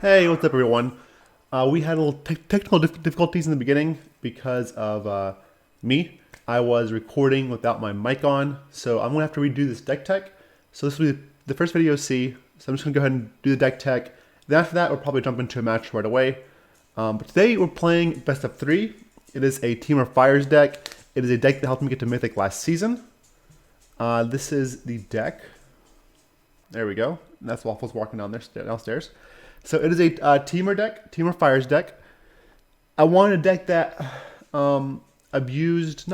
Hey, what's up, everyone? We had a little technical difficulties in the beginning because of me. I was recording without my mic on, so I'm gonna have to redo this deck tech. So this will be the first video you see. So I'm just gonna go ahead and do the deck tech. Then after that, we'll probably jump into a match right away. But today we're playing best of 3. It is a Team of Fires deck. It is a deck that helped me get to Mythic last season. This is the deck. There we go. And that's Waffles walking downstairs. So it is a Teamer deck, Teamer Fires deck. I wanted a deck that not abused,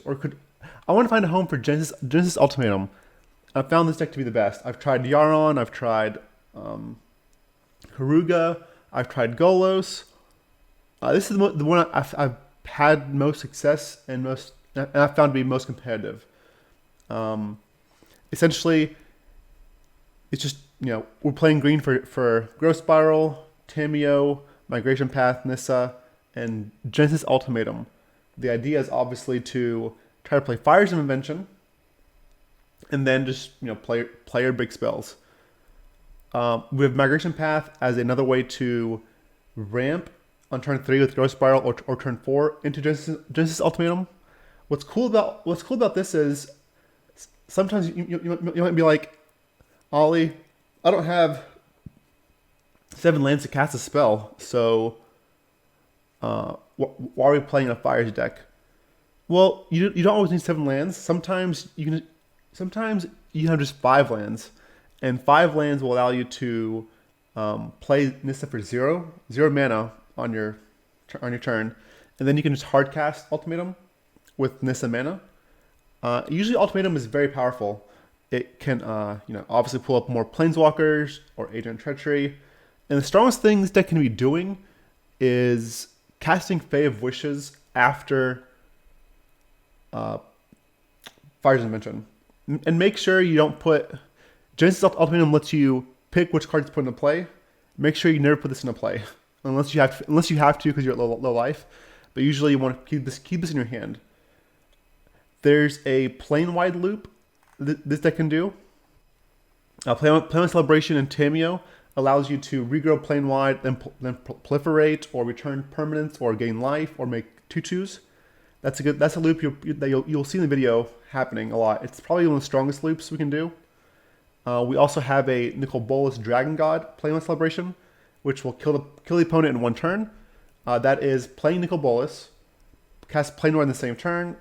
or could. I want to find a home for Genesis Ultimatum. I found this deck to be the best. I've tried Yaron, I've tried Haruga, I've tried Golos. This is the one I've had most success and I've found to be most competitive. Essentially, it's just, we're playing green for Growth Spiral, Tamiyo, Migration Path, Nissa, and Genesis Ultimatum. The idea is obviously to try to play Fires of Invention, and then just play your big spells. We have Migration Path as another way to ramp on turn 3 with Growth Spiral or turn 4 into Genesis Ultimatum. What's cool about this is sometimes you might be like, Ollie, I don't have 7 lands to cast a spell, so why are we playing a Fires deck? Well, you don't always need 7 lands. Sometimes you have just 5 lands, and 5 lands will allow you to play Nissa for zero mana on your turn, and then you can just hard cast Ultimatum with Nissa mana. Usually, Ultimatum is very powerful. It can, obviously pull up more Planeswalkers or Agent of Treachery. And the strongest thing this deck can be doing is casting Fae of Wishes after Fires of Invention. And make sure you don't put... Genesis Ultimatum lets you pick which cards to put into play. Make sure you never put this into play. Unless you have to because you're at low life. But usually you want to keep this in your hand. There's a Planewide loop this deck can do. Planewide Celebration and Tamiyo allows you to regrow Planewide, then proliferate, or return permanents, or gain life, or make 2/2s. That's a loop you'll see in the video happening a lot. It's probably one of the strongest loops we can do. We also have a Nicol Bolas Dragon God Planewide Celebration, which will kill the opponent in 1 turn. That is playing Nicol Bolas, cast Planewide in the same turn,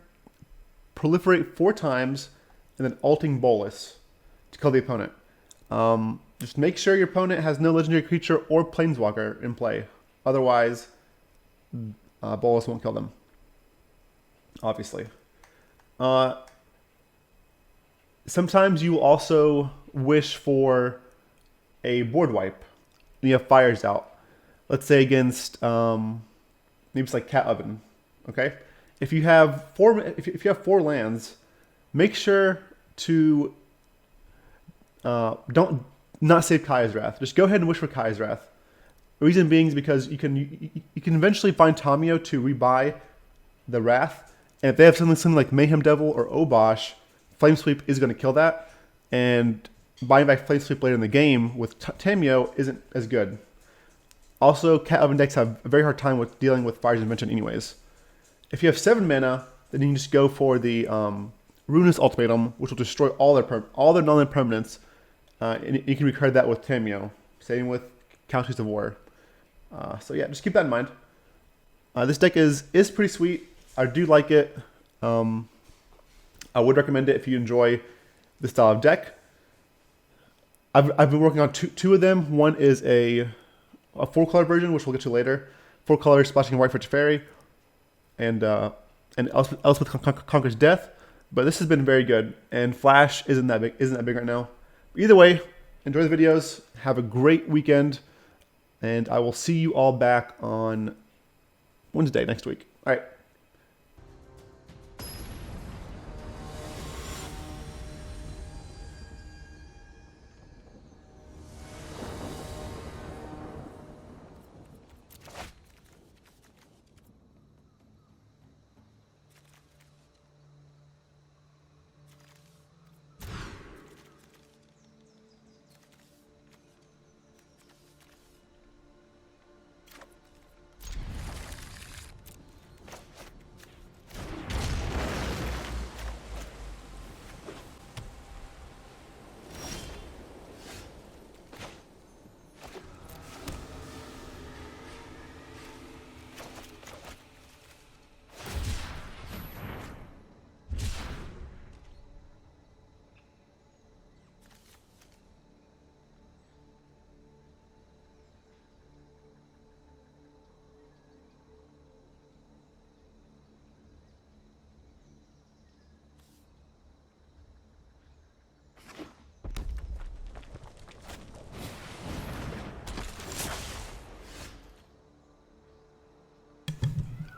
proliferate 4 times, and then ulting Bolas to kill the opponent. Just make sure your opponent has no legendary creature or planeswalker in play. Otherwise, Bolas won't kill them. Obviously. Sometimes you also wish for a board wipe. And you have Fires out. Let's say against maybe it's like Cat Oven. Okay? If you have 4 lands, make sure to not save Kaya's Wrath. Just go ahead and wish for Kaya's Wrath. The reason being is because you can eventually find Tamiyo to rebuy the Wrath, and if they have something like Mayhem Devil or Obosh, Flame Sweep is going to kill that, and buying back Flame Sweep later in the game with Tamiyo isn't as good. Also, Cat Oven decks have a very hard time with dealing with Fires of Invention anyways. If you have 7 mana, then you can just go for the Ruinous Ultimatum, which will destroy all their non-land permanents, and you can recard that with Tamiyo. Same with Casualties of War. So yeah, just keep that in mind. This deck is pretty sweet. I do like it. I would recommend it if you enjoy this style of deck. I've been working on two of them. One is a 4-color version, which we'll get to later. 4 colors, splashing white for Teferi, and Elspeth Conquers Death. But this has been very good, and Flash isn't that big right now. Either way, enjoy the videos. Have a great weekend, and I will see you all back on Wednesday next week. All right.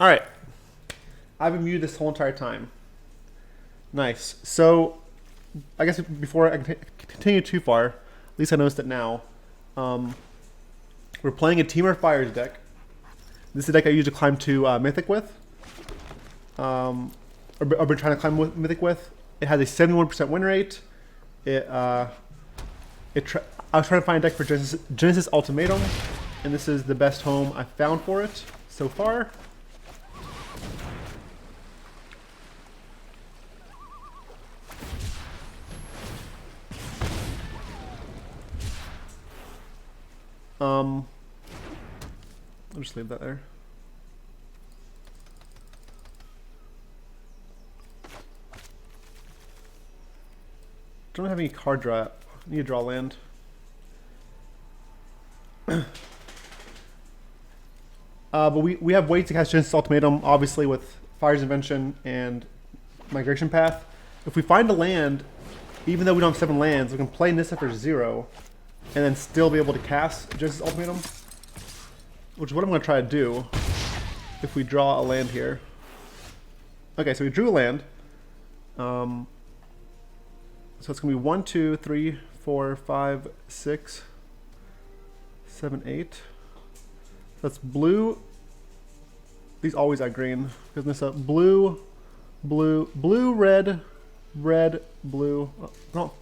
All right. I've been muted this whole entire time. Nice. So, I guess before I continue too far, at least I noticed it now. We're playing a Team of Fires deck. This is the deck I usually climb to Mythic with. Or been trying to climb Mythic with. It has a 71% win rate. I was trying to find a deck for Genesis Ultimatum, and this is the best home I've found for it so far. I'll just leave that there. Don't have any card draw. I need to draw land. But we have ways to cast Genesis Ultimatum, obviously with Fires of Invention and Migration Path. If we find a land, even though we don't have 7 lands, we can play Nissa for 0, and then still be able to cast Genesis Ultimatum, which is what I'm going to try to do if we draw a land here. Okay, so we drew a land. So it's going to be 1, 2, 3, 4, 5, 6, 7, 8. That's blue. These always add green. Because Nissa, blue, blue, blue, red, red, blue. Don't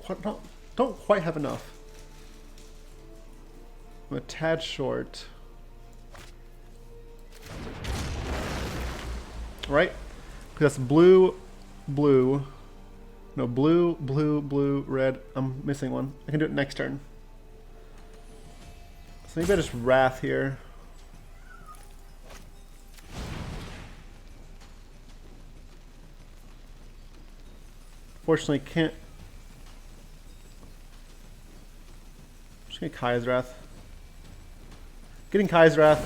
quite have enough. I'm a tad short. Right? Because that's blue, blue. No, blue, blue, blue, red. I'm missing one. I can do it next turn. So maybe I just Wrath here. Fortunately, can't. Just get Kai's Wrath. Getting Kai's Wrath.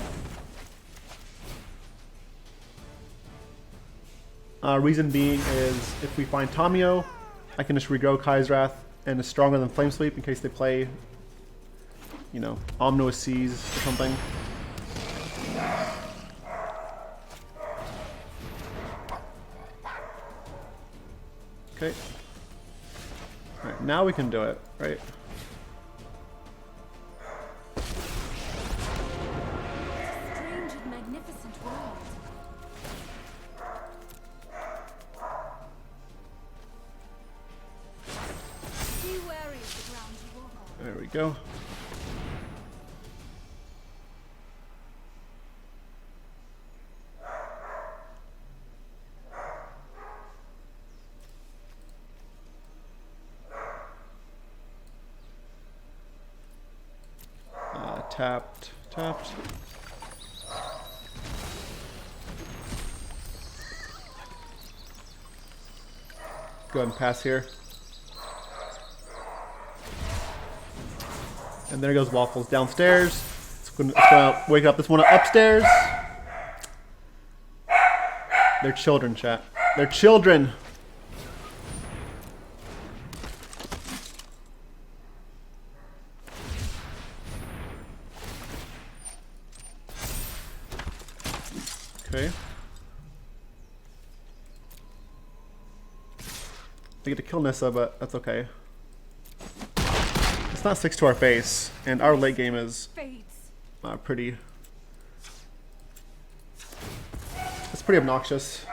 Reason being is if we find Tamiyo, I can just regrow Kai's Wrath and it's stronger than Flame Sweep in case they play, you know, Omnious Seas or something. Okay. Alright, now we can do it, right? Strange and magnificent world. Be wary of the ground you walk on. There we go. Tapped. Go ahead and pass here. And there goes Waffles downstairs. It's gonna wake up this one upstairs. They're children, chat. They're children. Okay. They get to kill Nissa, but that's okay. It's not 6 to our face, and our late game is pretty. It's pretty obnoxious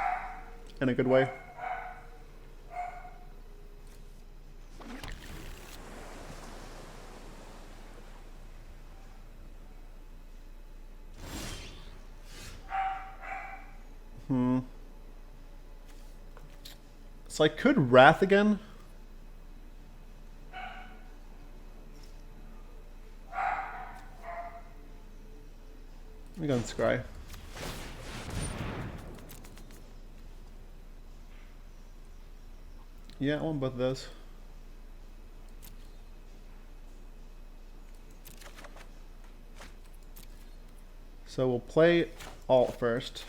in a good way. So I could Wrath again. Let me go and scry. Yeah, I want both of those. So we'll play alt first.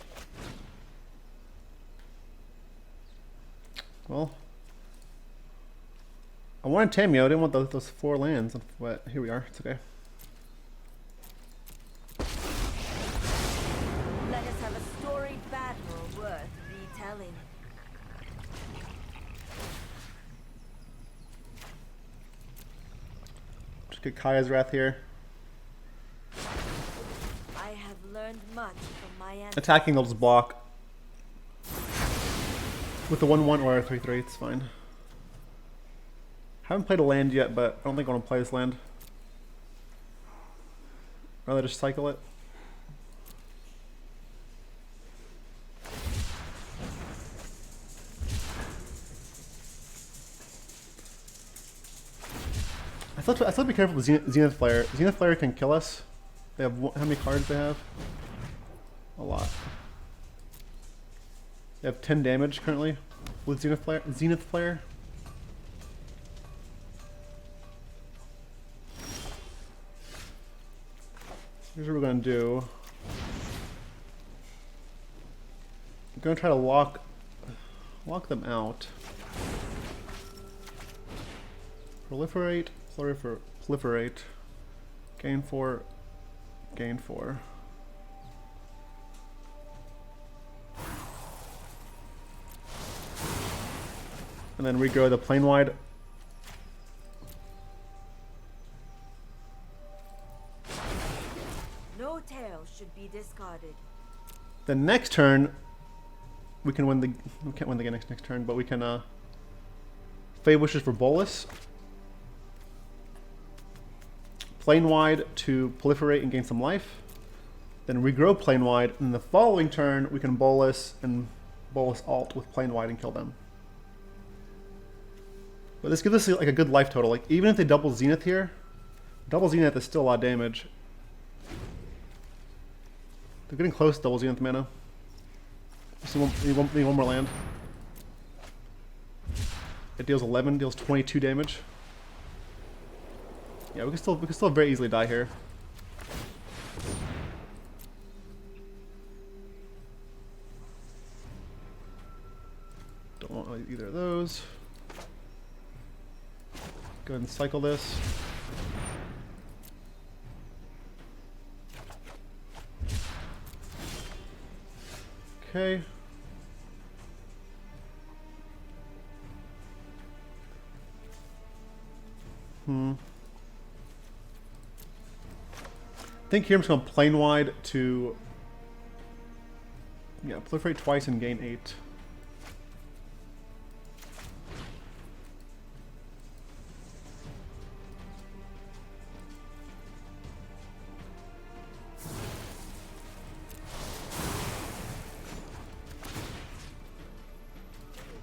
Well, I wanted Tamiyo. I didn't want those 4 lands, but here we are. It's okay. Let us have a storied battle. Get Kaya's Wrath here. I have learned much from my ancestors. Attacking, they'll just block. With the 1/1 or a 3/3, it's fine. Haven't played a land yet, but I don't think I want to play this land. Rather just cycle it. I still be careful with Zenith Flare. Zenith Flare can kill us. They have how many cards they have? A lot. They have 10 damage currently with Zenith Flare. Here's what we're gonna do. I'm gonna try to lock them out. Proliferate, proliferate. Gain 4, gain 4. And then regrow the Planewide. No tail should be discarded. The next turn, we can win the. We can't win the next turn, but we can. Fae of Wishes for Bolas. Planewide to proliferate and gain some life. Then regrow Planewide, and the following turn we can Bolas and Bolas alt with Planewide and kill them. But this gives us like a good life total. Like even if they double Zenith here, double Zenith is still a lot of damage. They're getting close to double Zenith mana. Need one more land. It deals 11, deals 22 damage. Yeah, we can still very easily die here. Don't want either of those. Go ahead and cycle this. Okay. I think here I'm just going to Planewide to proliferate twice and gain 8.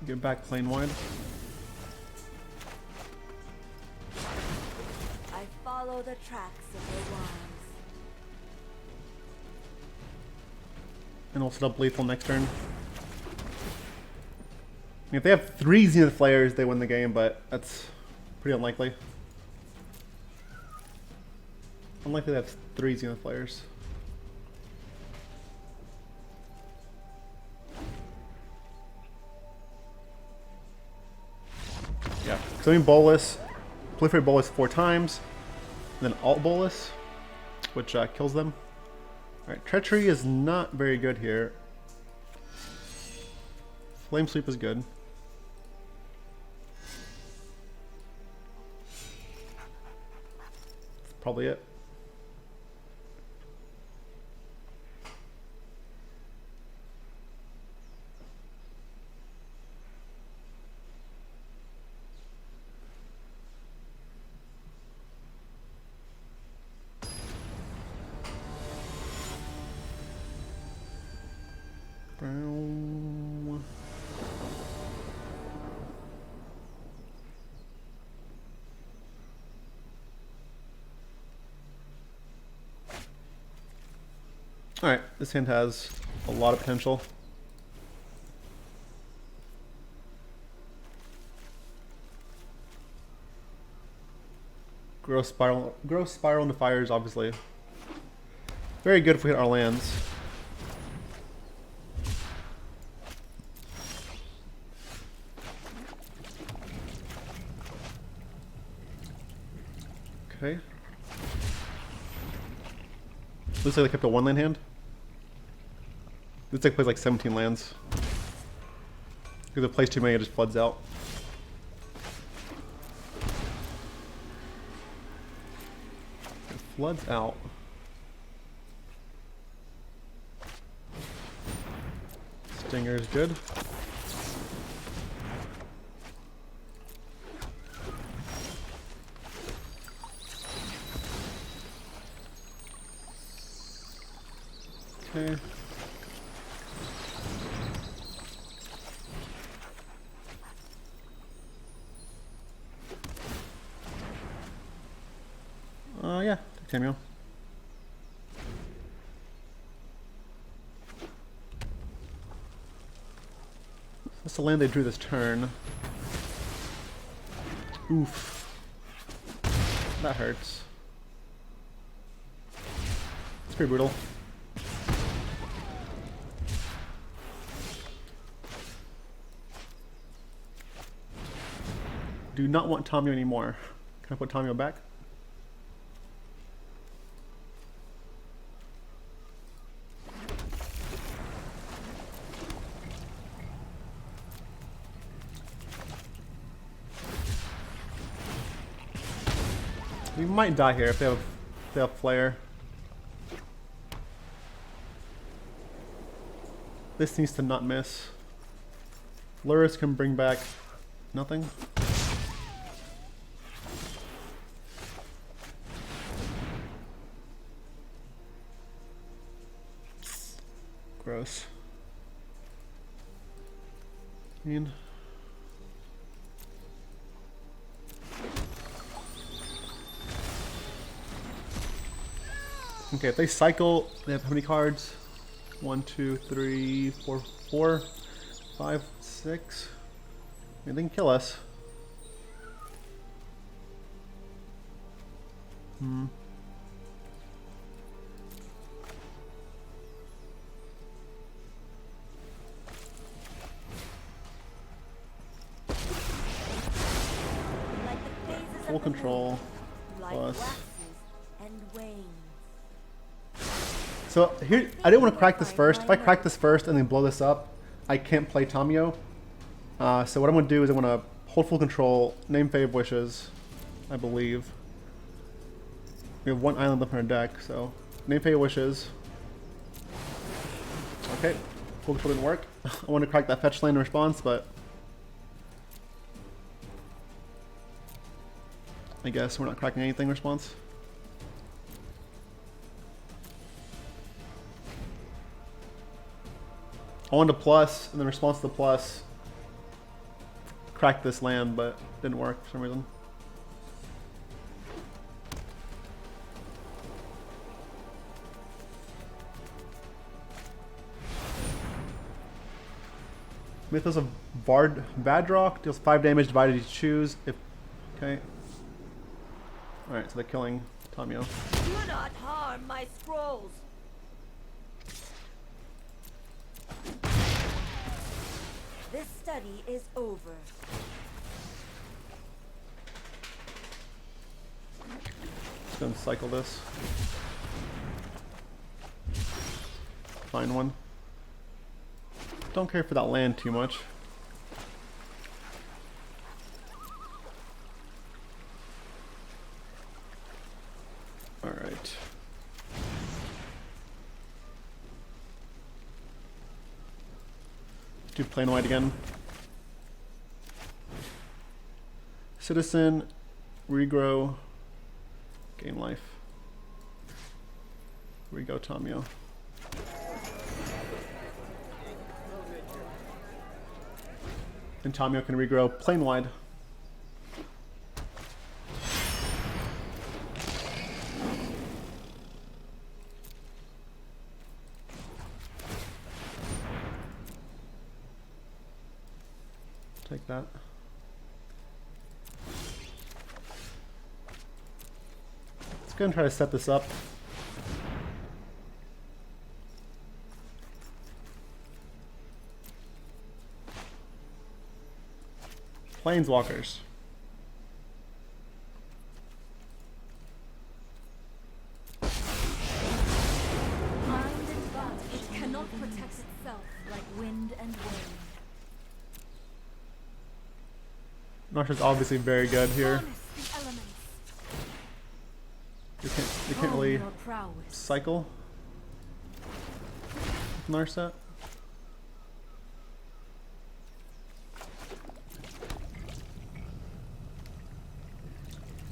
Get back Planewide. I follow the tracks of the wise. And we'll set up lethal next turn. If they have 3 Zenith Flares, they win the game, but that's pretty unlikely. Unlikely they have 3 Zenith Flares. Yeah, so I mean Bolas, proliferate Bolas 4 times, and then alt Bolas, which kills them. Alright, Treachery is not very good here. Flame Sweep is good. That's probably it. Alright, this hand has a lot of potential. Gross Spiral into Fires, obviously. Very good if we hit our lands. Okay. Looks like they kept a 1-land hand. This deck plays like 17 lands. Because it plays too many, it just floods out. Flood's out. Stinger's good. Okay. Yeah, Tamiyo. That's the land they drew this turn. Oof. That hurts. It's pretty brutal. Do not want Tamiyo anymore. Can I put Tamiyo back? We might die here if they have flare. This needs to not miss. Luris can bring back nothing. Gross. I mean, okay, if they cycle, they have how many cards? 1, 2, 3, 4, 4, 5, 6. I mean, they can kill us. Full control. Plus. So here, I didn't want to crack this first. If I crack this first and then blow this up, I can't play Tamiyo. So what I'm going to do is I'm going to hold full control, name Fae of Wishes, I believe. We have one island left in our deck, so name Fae of Wishes. Okay, full control didn't work. I want to crack that fetch land in response, but I guess we're not cracking anything in response. I wanted to plus, and then response to the plus, crack this land, but didn't work for some reason. Mythos of Vadrock deals 5 damage divided each choose. If okay. Alright, so they're killing Tamiyo. Do not harm my scrolls. This study is over. Just gonna cycle this. Find one. Don't care for that land too much. Alright. Do Planewide again. Citizen, regrow, gain life. Here we go, Tamiyo. And Tamiyo can regrow Planewide. Take that. Let's go and try to set this up. Planeswalkers. Mind and body, it cannot protect itself like wind and rain. Narset's obviously very good here. Harness the elements. They can't really Your prowess. cycle Narset.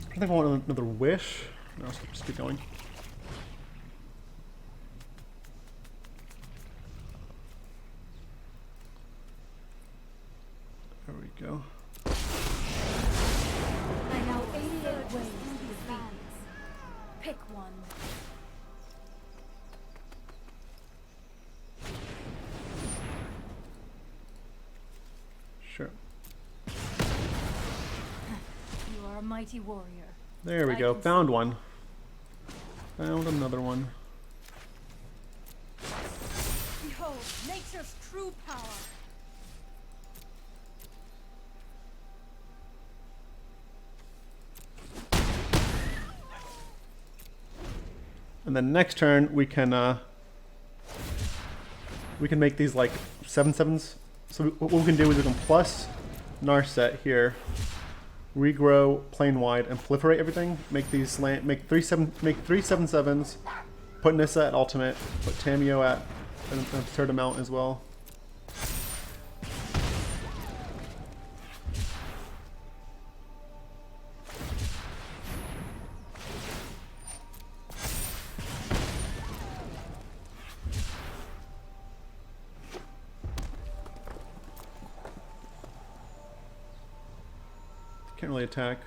I think I want another wish. No, let's just keep going. There we go. I know 88 ways to defeat. Pick one. Sure. You are a mighty warrior. There we go. Found one. Found another one. Behold, nature's true power. And then next turn we can make these like 7/7s. So what we can do is we can plus Narset here, regrow Planewide, and proliferate everything. Make these make three 7/7s. Put Nissa at ultimate. Put Tamiyo at an absurd amount as well. Can't really attack.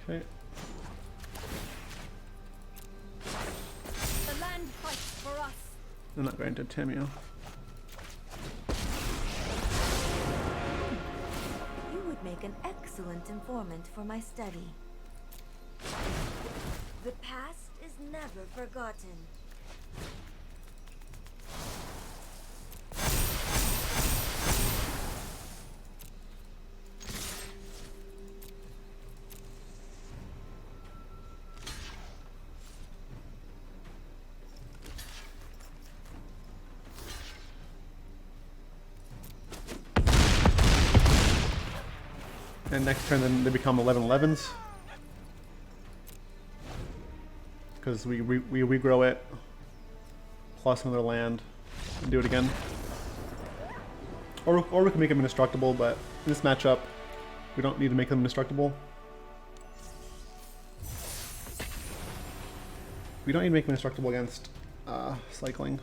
Okay. The land fights for us. I'm not going to Tamiyo. Make an excellent informant for my study. The past is never forgotten. And next turn then they become 11/11s. Because we regrow it, plus another land, and do it again. Or we can make them indestructible, but in this matchup, we don't need to make them indestructible. We don't need to make them indestructible against cycling.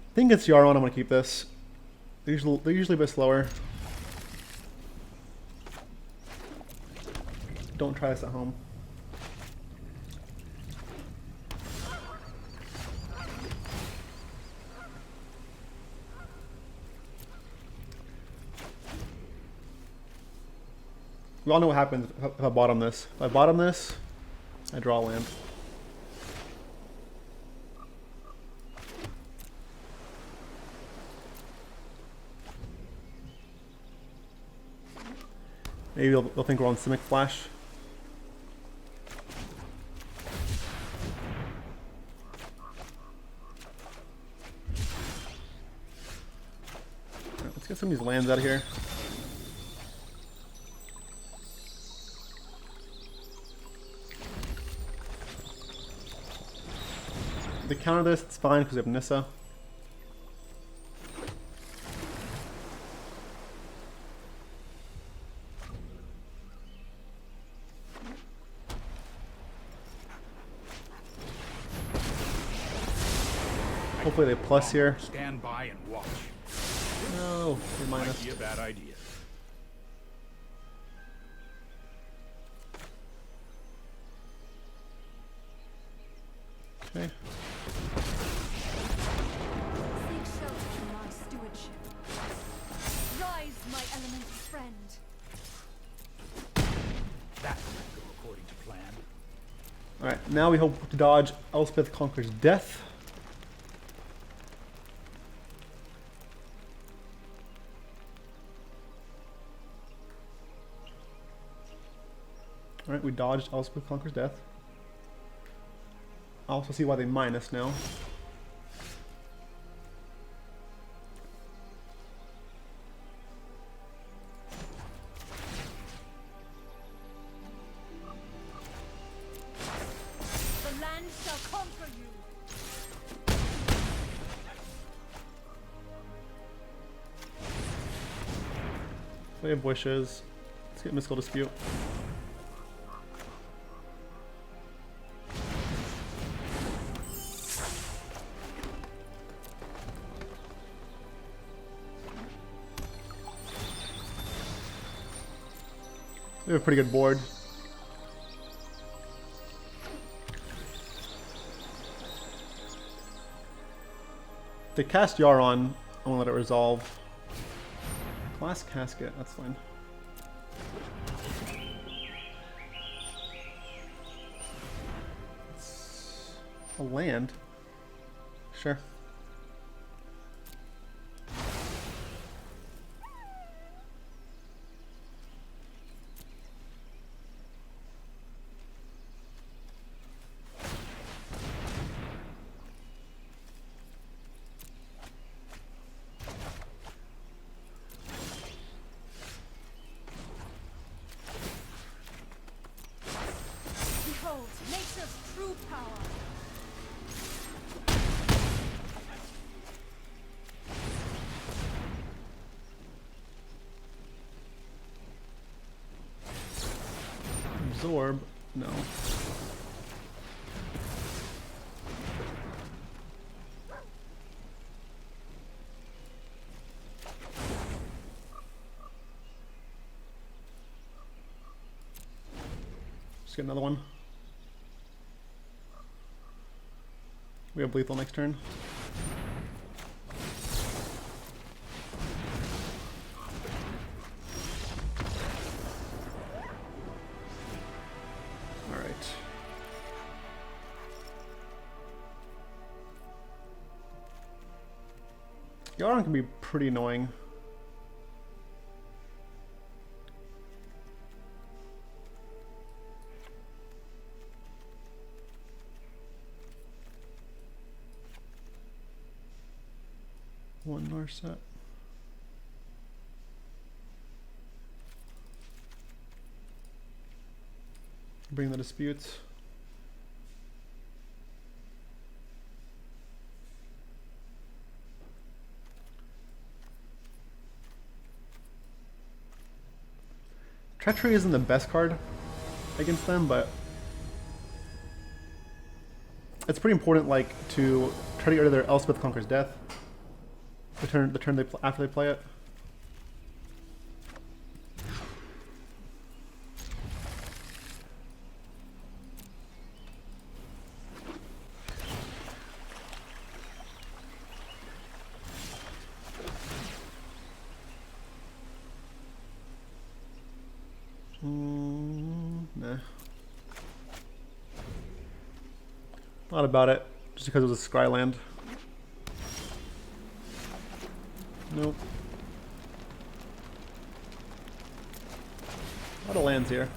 I think it's Yaron. I'm gonna keep this. They're usually a bit slower. Don't try this at home. We all know what happens if I bottom this. If I bottom this, I draw land. Maybe they'll think we're on Simic Flash. Right, let's get some of these lands out of here. If they counter this, it's fine because we have Nissa. Hopefully they plus here. Stand by and watch. No, you're Might minus. be a bad idea. Okay. Seek shelter in my stewardship. Now we hope to dodge Elspeth Conquers Death. Alright, we dodged Elspeth Conquers Death. I also see why they minus now. The land shall conquer you. Fae of Wishes. Let's get Mystical Dispute. We have a pretty good board. They cast Yaron. I won't let it resolve. Glass Casket, that's fine. It's a land. Sure. Behold, nature's true power. Absorb? No. Just get another one. We have lethal next turn. Alright. Yaron can be pretty annoying. One Narset. Bring the disputes. Treachery isn't the best card against them, but it's pretty important, like, to try to get rid of their Elspeth Conquers Death. The turn after they play it. Nah. Thought about it, just because it was a Skyland. Nope. A lot of lands here.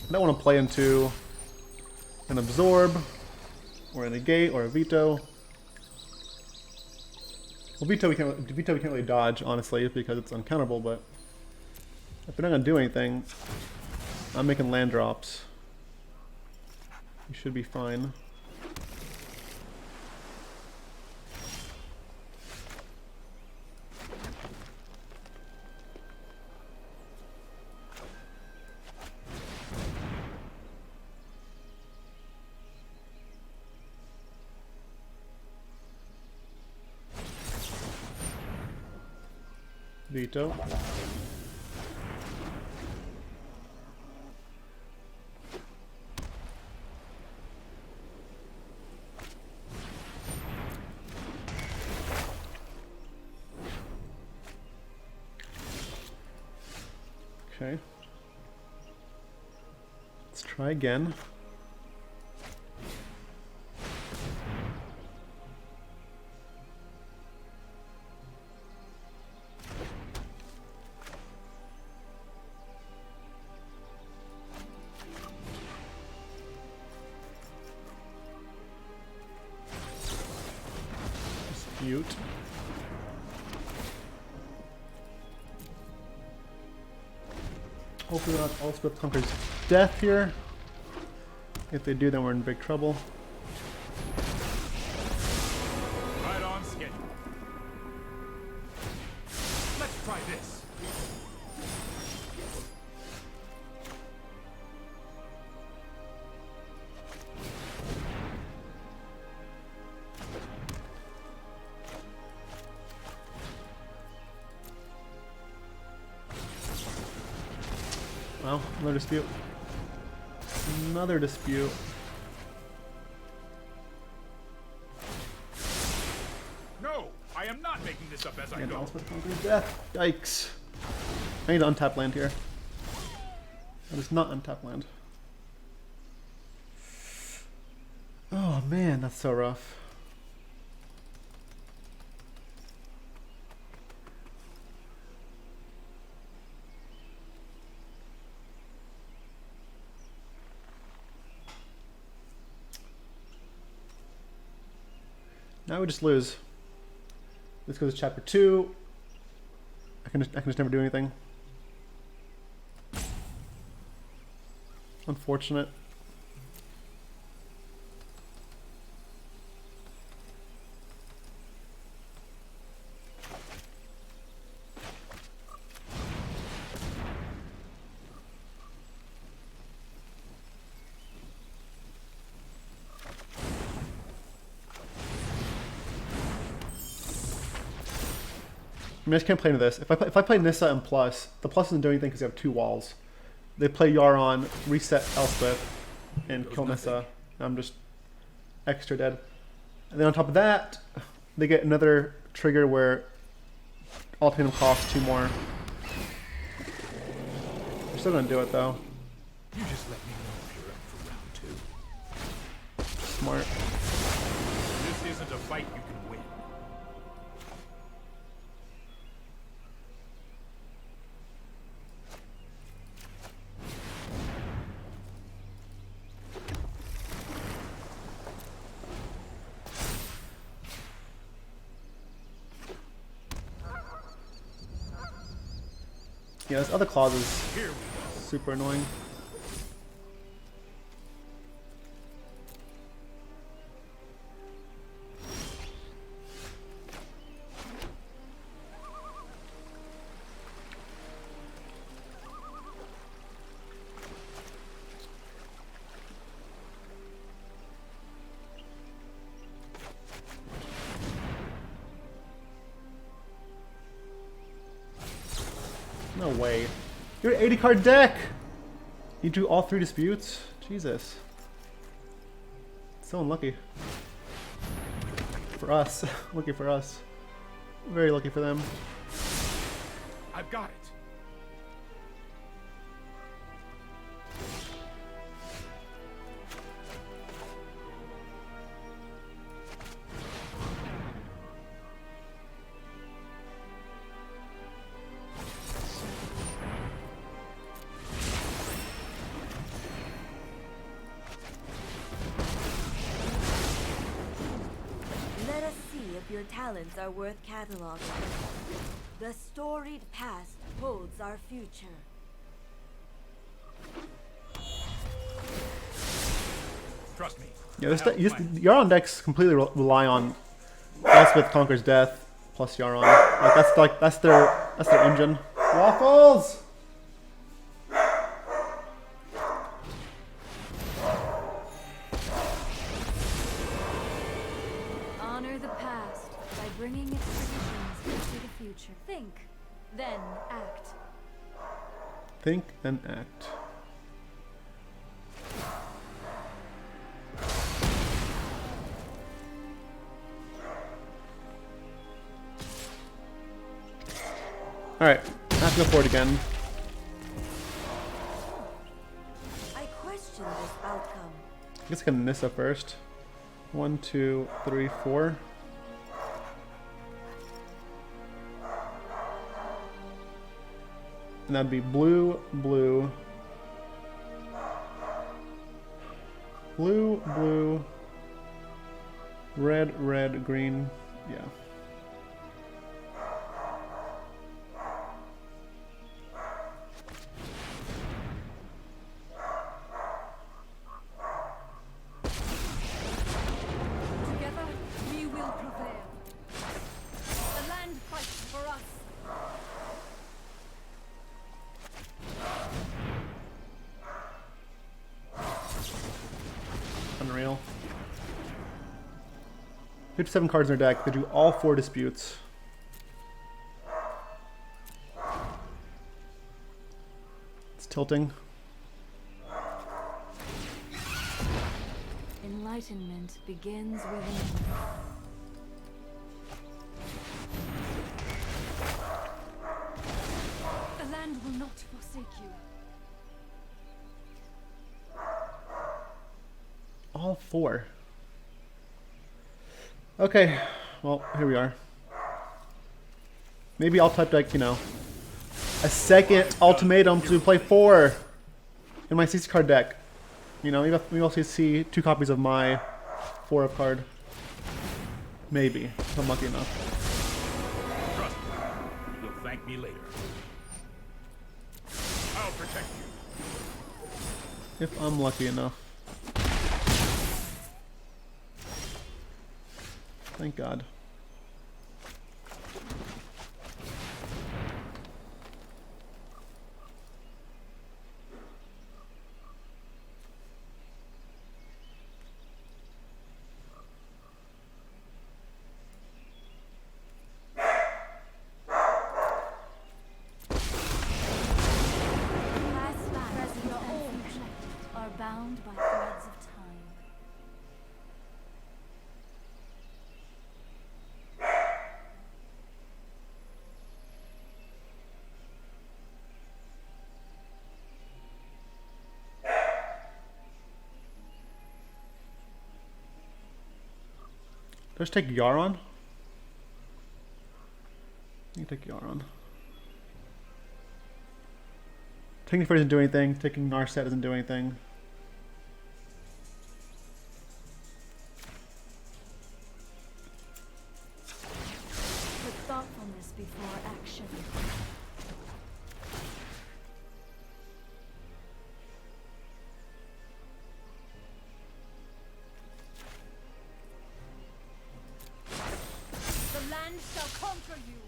I don't want to play into an absorb, or a negate, or a veto. Well, veto we can't really dodge, honestly, because it's uncounterable. But if they're not gonna do anything, I'm making land drops. We should be fine. Veto. Okay. Let's try again. Dispute. Hopefully not Elspeth conquers death here. If they do, then we're in big trouble. Right on schedule. Let's try this. Well, another dispute. Another dispute. No, I am not making this up as I And go. Elspeth conquers death. Yikes. I need to untap land here. That is not untap land. Oh man, that's so rough. Now we just lose. This goes to chapter 2. I can just never do anything. Unfortunate. I mean, I just can't play into this. If I play Nissa and plus, the plus isn't doing anything because you have 2 walls. They play Yaron, reset Elspeth, and kill Nissa. I'm just extra dead. And then on top of that, they get another trigger where ultimatum costs 2 more. They're still gonna do it though. You just let me know if you're up for round 2. Smart. This isn't a fight you can win. Yeah, this other clause is Here we go. super annoying. No way. You're an 80 card deck! You drew all 3 disputes? Jesus. So unlucky. For us. Lucky for us. Very lucky for them. I've got it. Let us see if your talents are worth cataloging. The storied past holds our future. Trust me. Yeah, this I have deck, plans. Yaron decks completely rely on Elspeth conquers death plus Yaron. That's their engine. Waffles. Honor the past by bringing its traditions into the future. Think Then act. Think and act. Alright, I have to go for it again. I question this outcome. I guess I can Nissa first. 1, 2, 3, 4. And that'd be blue, blue, blue, blue, red, red, green. Yeah. Together, we will prevail. The land fights for us. Unreal. 57 cards in their deck. They do all 4 disputes. It's tilting. Enlightenment begins within. The land will not forsake you. All 4. Okay, well, here we are. Maybe I'll type deck, you know, a second ultimatum to play 4 in my 60 card deck. You know, maybe I'll see 2 copies of my 4 of card. Maybe, if I'm lucky enough. Trust me. You'll thank me later. I'll protect you. If I'm lucky enough. Thank God. Past, present, and future are bound by threads of time. Let's take Yaron. You can take Yaron. Taking first doesn't do anything. Taking Narset doesn't do anything. Put thoughtfulness before action. The land shall conquer you.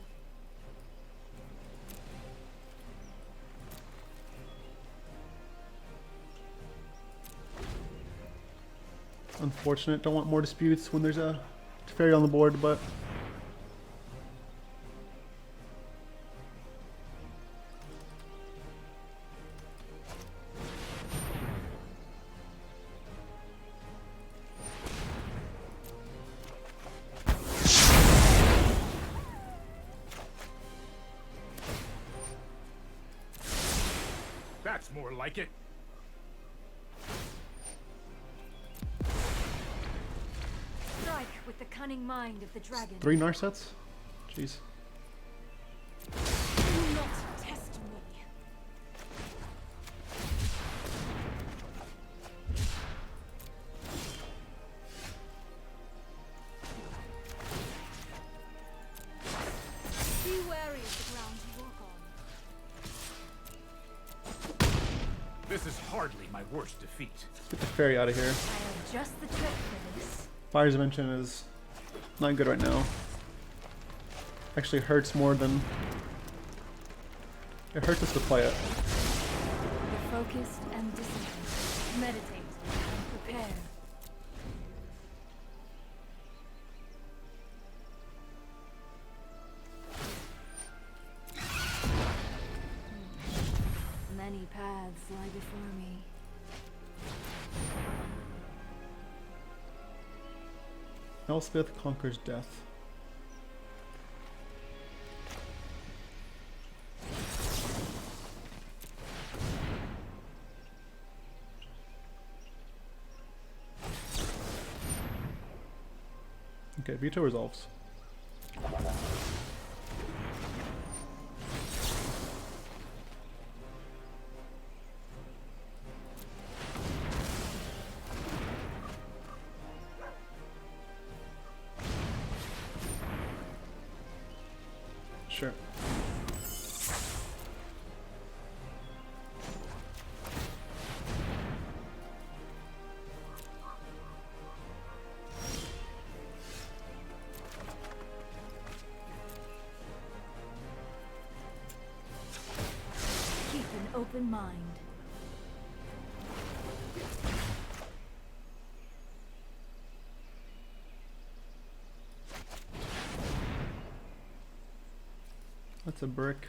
Unfortunate. Don't want more disputes when there's a fairy on the board, but That's more like it. Strike with the cunning mind of the dragon. 3 Narsets? Jeez. Do not test me. Be wary of the ground you walk on. This is hardly my worst defeat. Get the fairy out of here. I have just the trick for this. Fires of Invention is not good right now. Actually hurts more than... It hurts us to play it. Be focused and disciplined. Meditate and prepare. before me. Elspeth conquers death. Okay, veto resolves. Sure. Keep an open mind. That's a brick.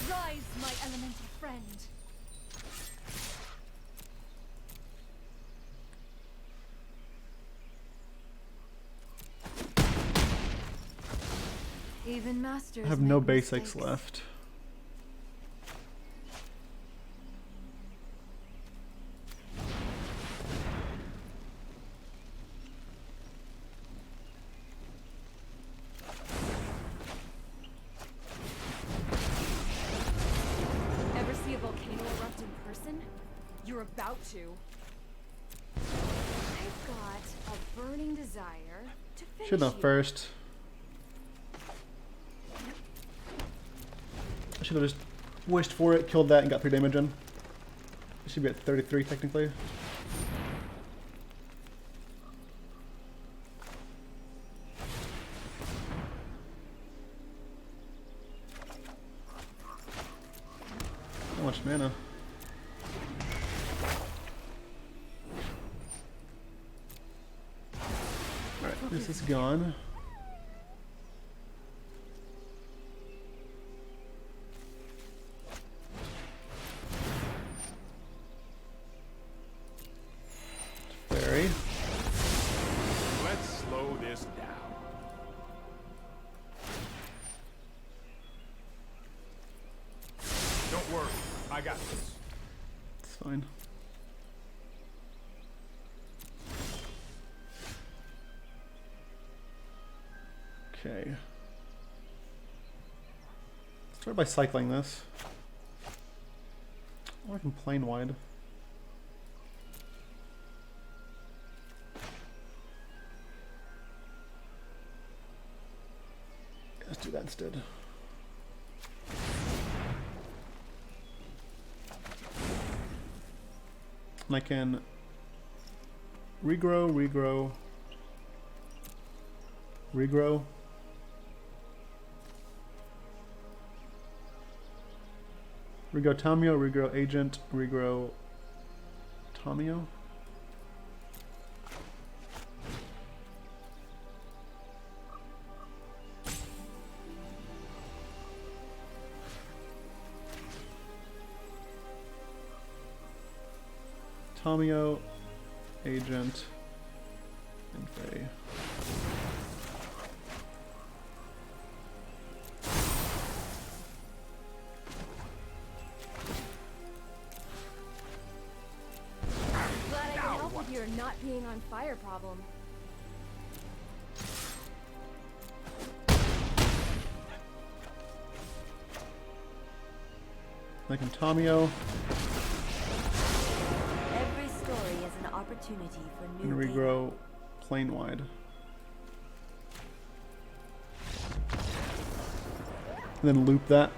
Rise, my elemental friend. Even masters I have no make basics mistakes. left. Ever see a volcano erupt in person? You're about to. I've got a burning desire to finish Should have you. first. I should have just wished for it, killed that, and got 3 damage in. It should be at 33 technically. How much mana? Alright, this is gone. Fairy. Let's slow this down. Don't worry, I got this. It's fine. Okay. Start by cycling this. Or I can plane wide. Let's do that instead. And I can regrow, regrow, regrow. Regrow Tamiyo, regrow Agent, regrow Tamiyo. Tamiyo, Agent, and Fae. Glad I can help with your not being on fire problem. I can Tamiyo Every story is an opportunity for new and data. regrow plane wide. And then loop that.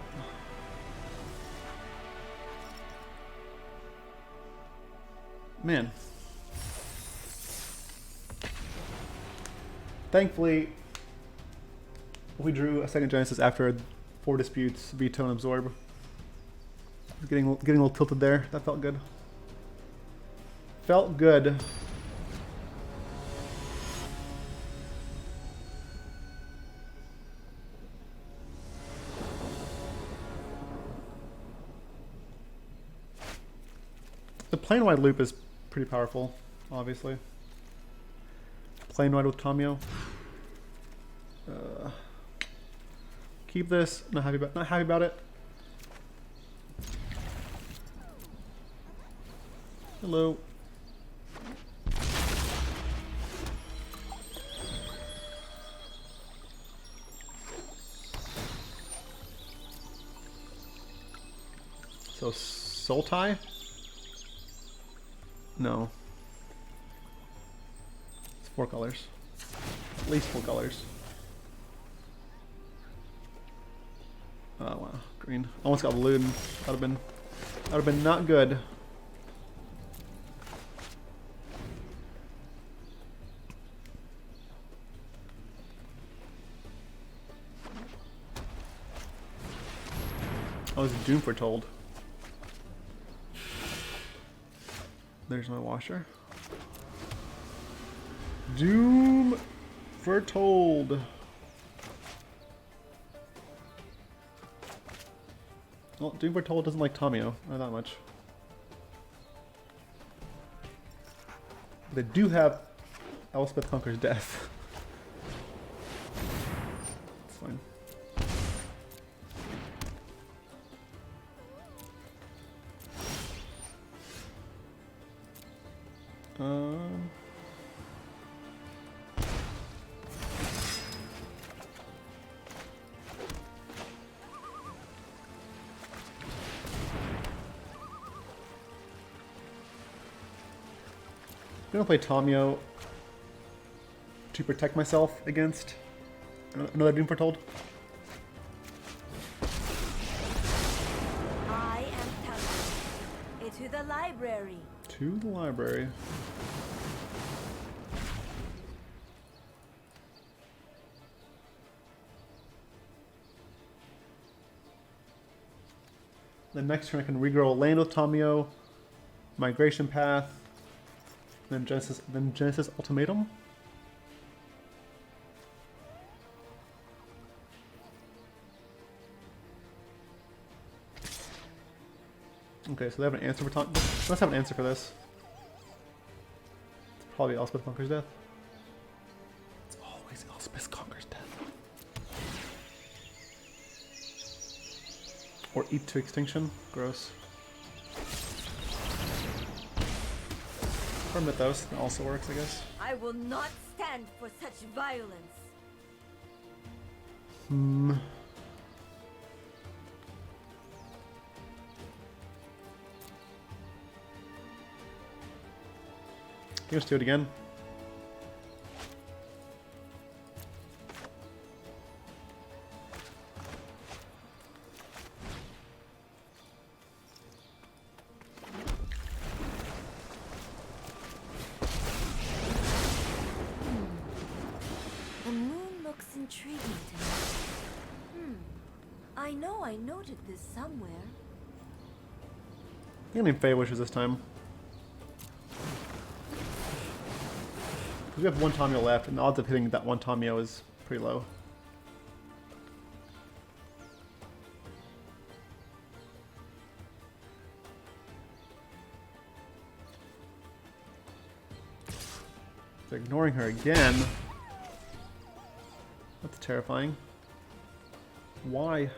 Man. Thankfully, we drew a second Genesis after 4 disputes, veto and absorb. Getting a little tilted there. That felt good. Felt good. The Planewide loop is pretty powerful, obviously. Planewide with Tamiyo. Keep this. Not happy about it. Hello. So soul tie? No. It's 4 colors. At least 4 colors. Oh wow, green. Almost got blue. That would have been not good. I was Doom Foretold. There's my washer. Doom Foretold. Well, Doom Foretold doesn't like Tamiyo, not that much. They do have Elspeth Conquers Death. It's fine. I'm gonna play Tamiyo to protect myself against another Doom Foretold. I am coming. To the library. To the library. The next turn I can regrow a land with Tamiyo, Migration Path, then Genesis Ultimatum. Okay, so they have an answer for Tamiyo. Let's have an answer for this. It's probably Elspeth Conquers Death. It's always Elspeth Conquers Death. Or Eat to Extinction. Gross. Or Mythos. That also works, I guess. I will not stand for such violence. Let's do it again. The moon looks intriguing to me. I know I noted this somewhere. I'm gonna name Fae of Wishes this time. We have one Tamiyo left, and the odds of hitting that one Tamiyo is pretty low. They're ignoring her again. That's terrifying. Why?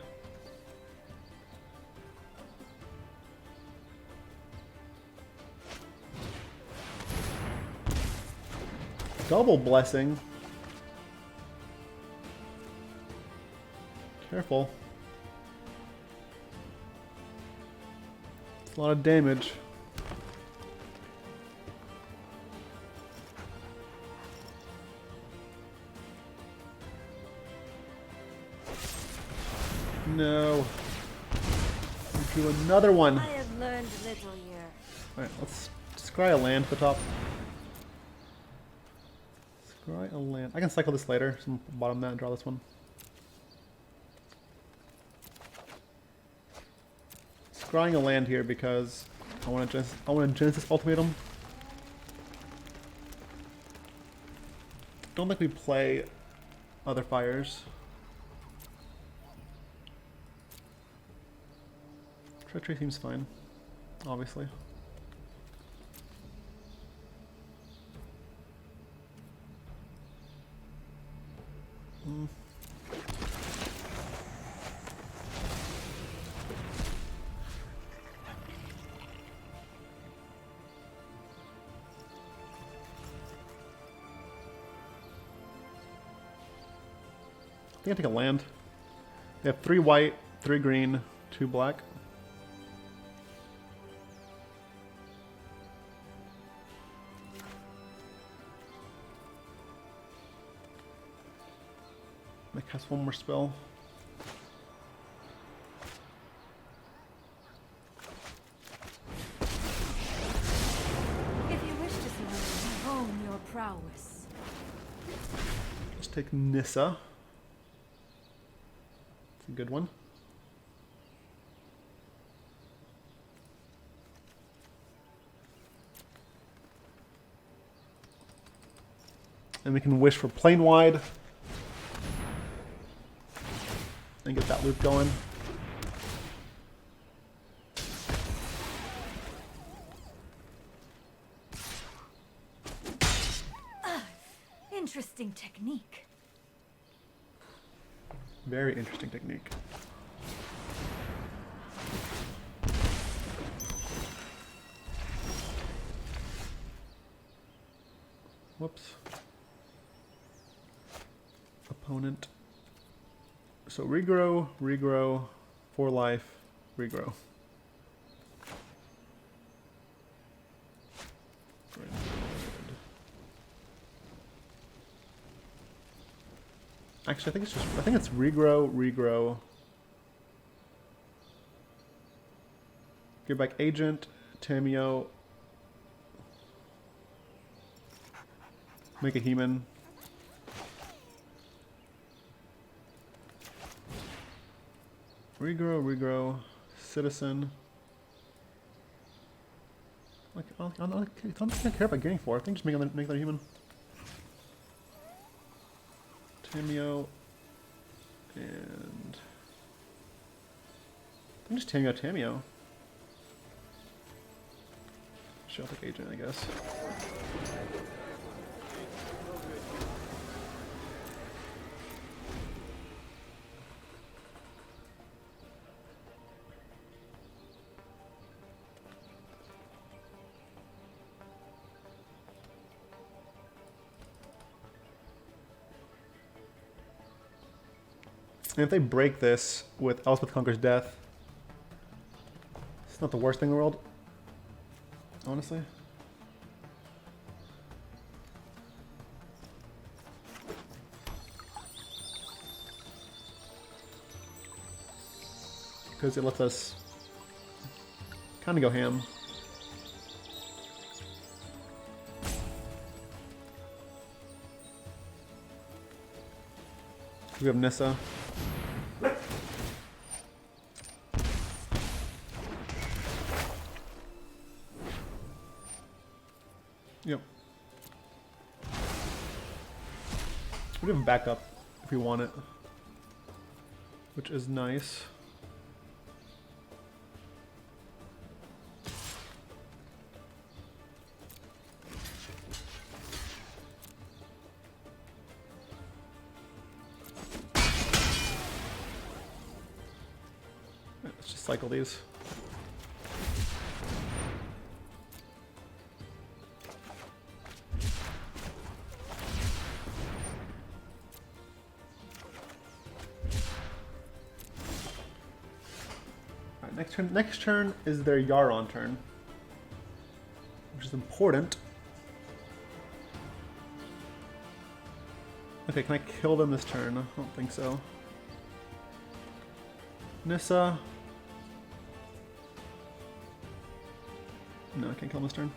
Double blessing. Careful. It's a lot of damage. No. Do another one. I have learned little here. Alright, let's scry a land at the top. Scry a land. I can cycle this later. So bottom that and draw this one. Scry scrying a land here because I want a Genesis Ultimatum. Don't think we play other fires. Treachery seems fine, obviously. I think I take a land. They have 3 white, 3 green, 2 black. I cast one more spell. If you wish to surrender, hone your prowess. Let's take Nissa. It's a good one. And we can wish for Planewide. And get that loop going. Interesting technique. Very interesting technique. Whoops. Opponent. So regrow, regrow, 4 life, regrow. Actually, I think it's regrow, regrow. Give back Agent, Tamiyo. Make a human. Regrow, regrow, citizen. Like, I don't care about getting 4. I think just make that human. Tamiyo and I think just Tamiyo. Sure, I'll take Agent, I guess. And if they break this with Elspeth Conquers Death, it's not the worst thing in the world, honestly. Because it lets us kind of go ham. We have Nissa. Yep. We have backup if we want it, which is nice. Let's just cycle these. Next turn is their Yaron turn, which is important. Okay, can I kill them this turn? I don't think so. Nissa. No, I can't kill them this turn.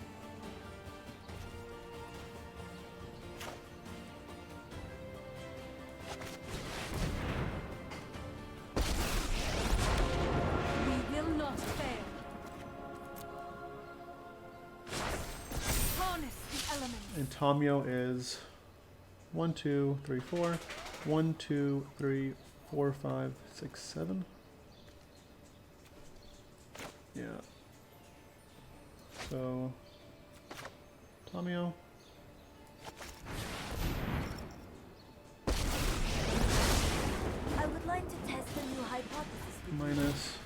We will not fail. And Tamiyo is 1, 2, 3, 4. 1, 2, 3, 4, 5, 6, 7. Yeah. So Tamiyo. I would like to test a new hypothesis with you. Minus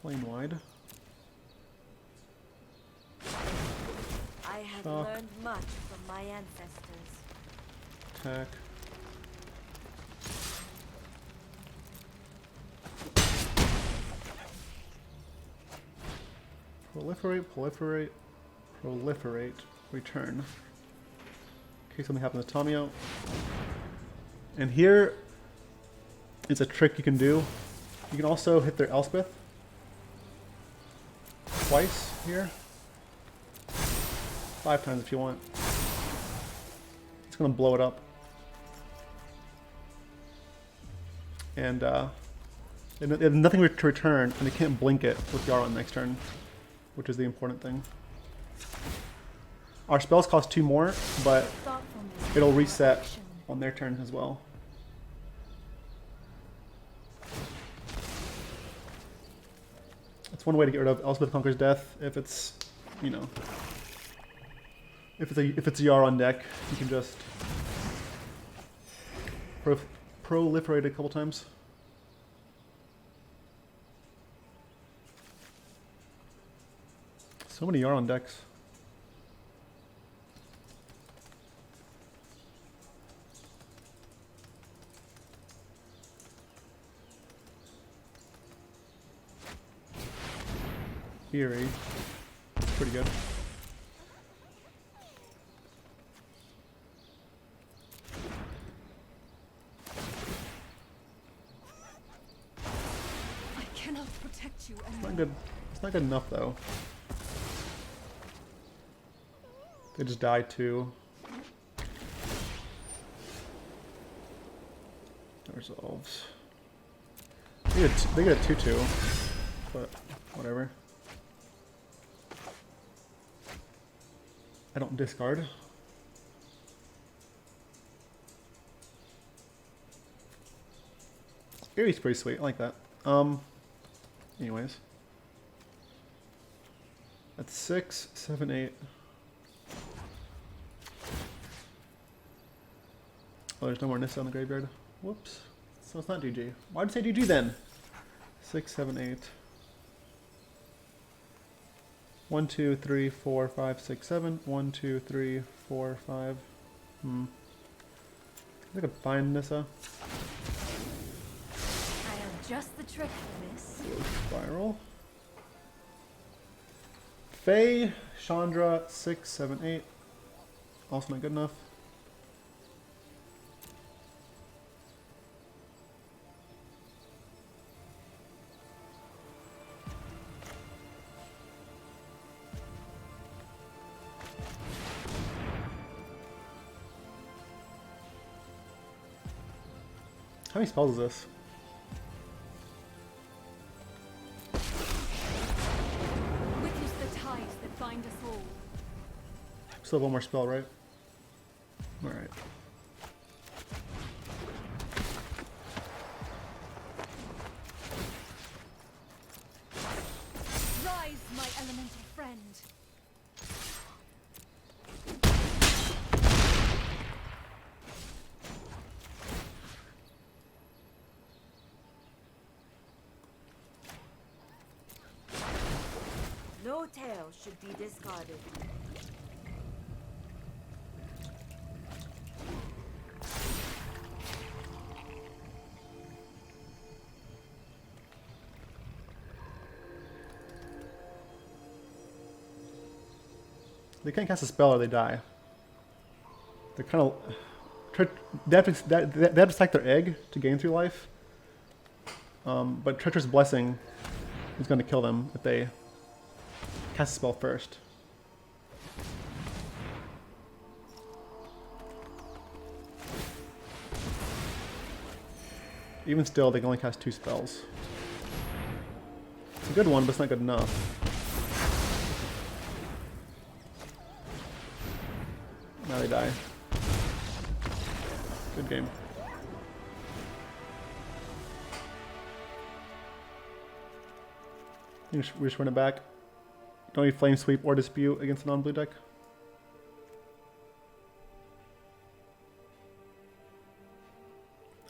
Planewide. I have Shock. learned much from my ancestors. Attack. Proliferate, proliferate, proliferate, return. In case something happens to Tamiyo. And here is a trick you can do. You can also hit their Elspeth twice here. 5 times if you want. It's gonna blow it up. And they have nothing to return, and they can't blink it with Yara on next turn, which is the important thing. Our spells cost 2 more, but Thoughtfulness it'll before reset action. on their turn as well. It's one way to get rid of Elspeth Conquers Death. If it's, you know, if it's a Yara on deck, you can just proliferate it a couple times. So many Yara on decks. Eerie. Pretty good. I cannot protect you It's not anymore. good. It's not good enough though. They just died too. Resolves. They get a 2/2, but whatever. I don't discard. Erie's pretty sweet. I like that. Anyways. That's 6, 7, 8. Oh, there's no more Nissa on the graveyard. Whoops. So it's not GG. Why'd you say GG then? 6, 7, 8. 1, 2, 3, 4, 5, 6, 7. 1, 2, 3, 4, 5. I could find Nissa. I have just the trick for this. Spiral. Fae, Chandra, 6, 7, 8. Also not good enough. How many spells is this? Witness the ties that bind us all. Still have one more spell, right? Alright. Rise, my elemental friend. No tail should be discarded. They can't cast a spell or they die. They're kind of... They have to stack their egg to gain 3 life. But Treacherous Blessing is going to kill them if they cast a spell first. Even still, they can only cast 2 spells. It's a good one, but it's not good enough. Now they die. Good game. We just run it back. Don't need Flame Sweep or Dispute against a non-blue deck.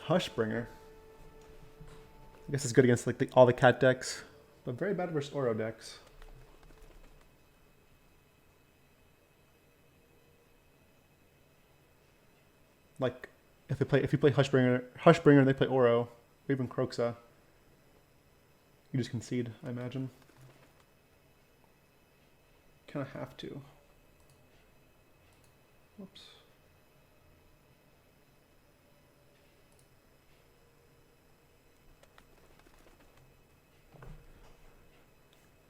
Hushbringer. I guess it's good against like all the cat decks, but very bad versus Oro decks. Like if you play Hushbringer and they play Oro, or even Kroxa, you just concede, I imagine. Kind of have to. Whoops.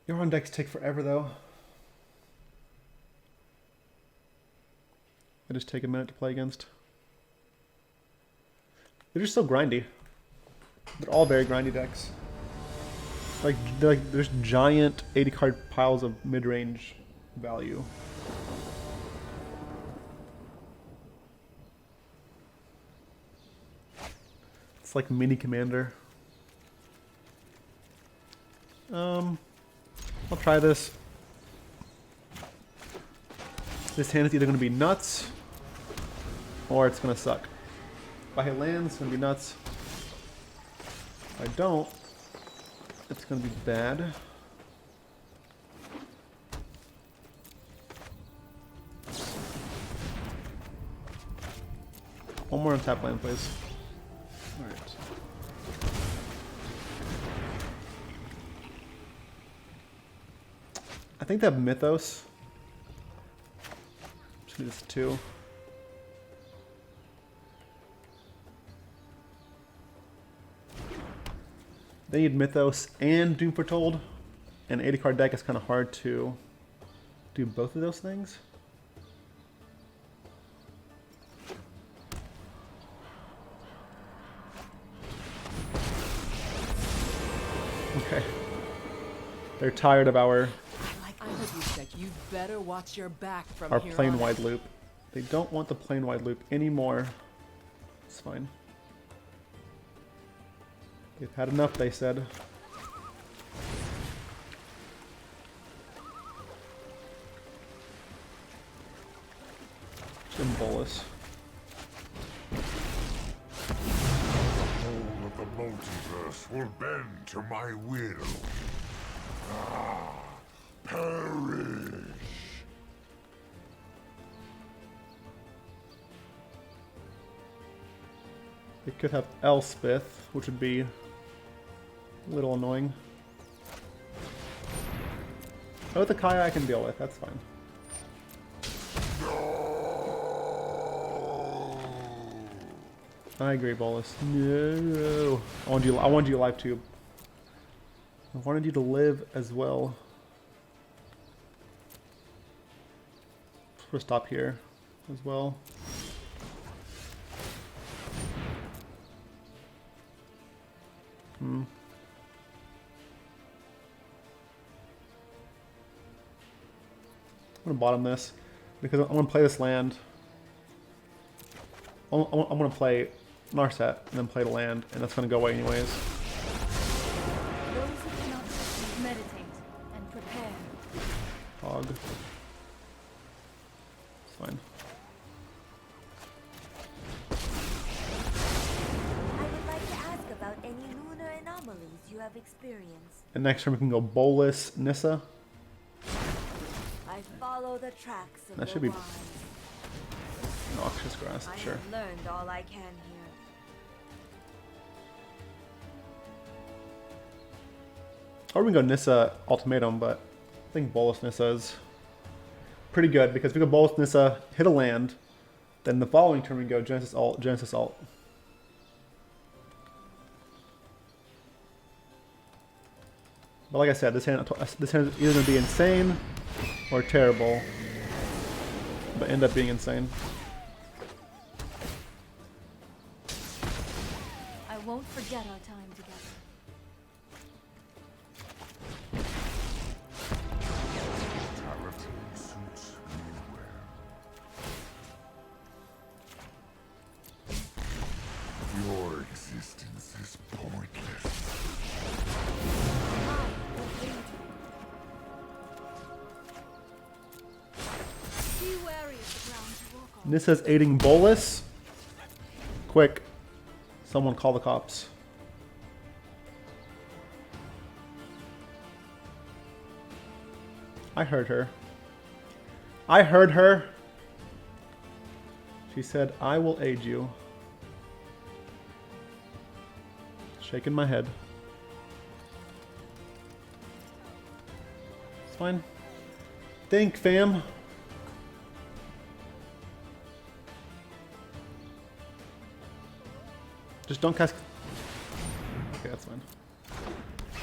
Your on decks take forever though. They just take a minute to play against. They're just so grindy. They're all very grindy decks. Like there's giant 80 card piles of mid-range value. It's like mini Commander. I'll try this. This hand is either going to be nuts or it's going to suck. If I hit lands, it's going to be nuts. If I don't, it's going to be bad. One more untap land, please. Alright. I think they have Mythos. Just need this 2. They need Mythos and Doom Foretold. And 80 card deck is kind of hard to do both of those things. Okay. They're tired of our You better watch your back from here plane on. wide loop. They don't want the plane wide loop anymore. It's fine. They've had enough, they said. Jim Bolas. All of the multiverse will bend to my will. Perish. They could have Elspeth, which would be a little annoying. Oh, the Kaya I can deal with, that's fine. I agree, Bolas. No. I wanted you live tube. I wanted you to live as well. We'll stop here as well. I'm gonna bottom this because I want to play this land. I want to play Narset and then play the land, and that's gonna go away anyways. Those who cannot meditate and prepare. Hog. It's fine. I would like to ask about any lunar anomalies you have experienced. And next turn we can go Bolas, Nissa. I follow the tracks of That the should be wise. Noxious Grass, I sure. have learned all I can here. Or we can go Nissa Ultimatum, but I think Bolas Nissa is pretty good because we go Bolas Nissa, hit a land, then the following turn we go Genesis Alt, Genesis Alt. But like I said, this hand is either going to be insane or terrible, but end up being insane. I won't forget our time together. Brutality suits me well. Your existence is pointless. Be wary of the ground you walk on. Nissa's aiding Bolas. Quick. Someone call the cops. I heard her. I heard her. She said, I will aid you. Shaking my head. It's fine. Think, fam. Just don't cast. Okay, that's fine. I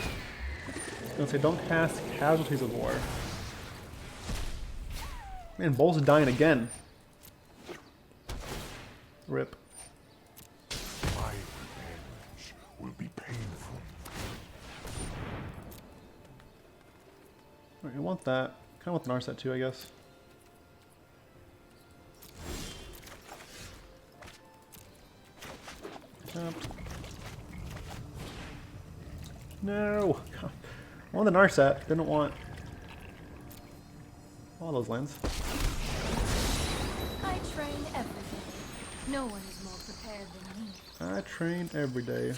was gonna say, don't cast Casualties of War. Man, Bolas is dying again. Rip. My revenge will be painful. Alright, I want that. Kind of want the Narset too, I guess. Tapped. No! I want the Narset. Didn't want all those lands. I train every day. No one is more prepared than me. I train every day.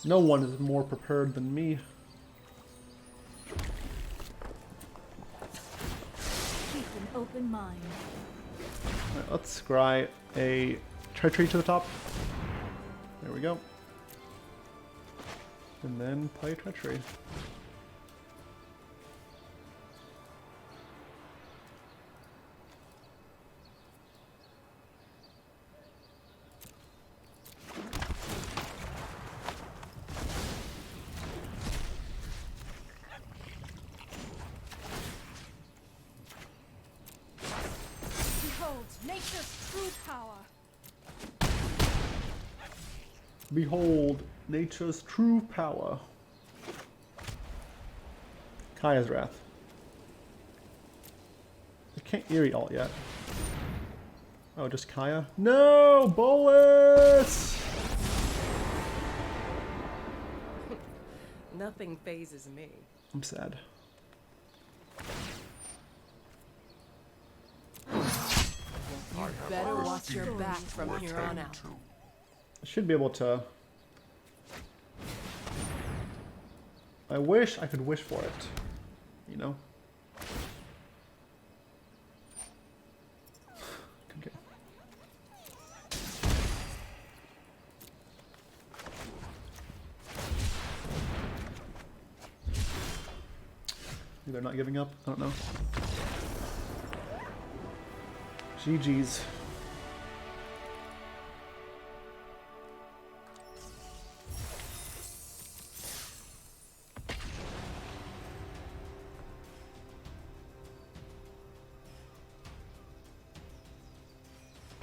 No one is more prepared than me. Keep an open mind. Alright, let's scry a treachery to the top. There we go. And then play treachery. Behold, nature's true power. Behold, nature's true power. Kaya's Wrath. I can't Eerie alt yet. Oh, just Kaya? No! Bolas! Nothing phases me. I'm sad. You better watch your back from here on out. I should be able to... I wish I could wish for it. You know? Okay. Maybe they're not giving up? I don't know. GG's.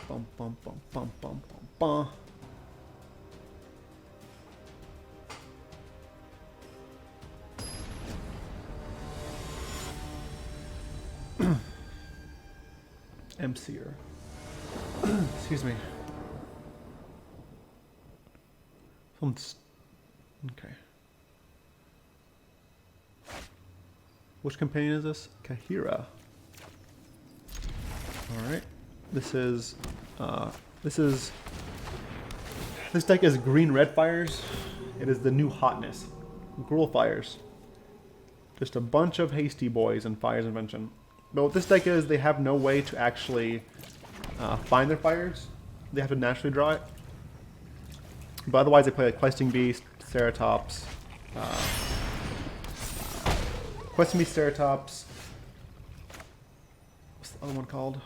Bum bum bum bum bum bum bum. MCer. Excuse me. Okay. Which companion is this? Kahira. Alright. This deck is green-red fires. It is the new hotness. Gruul fires. Just a bunch of hasty boys and Fires of Invention. But what this deck is, they have no way to actually find their fires. They have to naturally draw it. But otherwise they play like Questing Beast, Ceratops, Questing Beast, Ceratops. What's the other one called?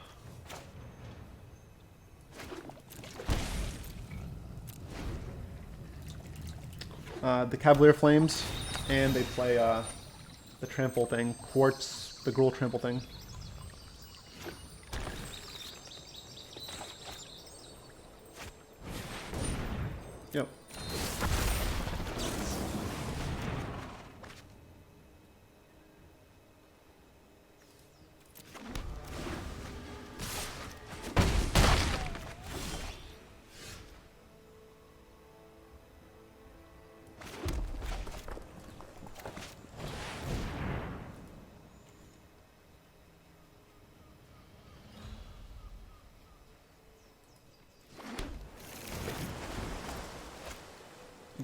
The Cavalier Flames, and they play the Trample thing, Quartz, the Gruul Trample thing. Yep.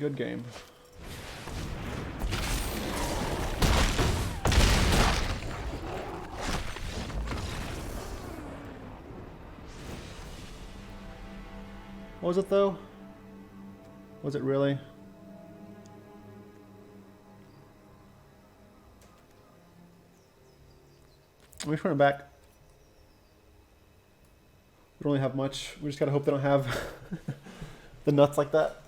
Good game. What was it though? Was it really? Let me turn it back. We don't really have much. We just gotta hope they don't have the nuts like that.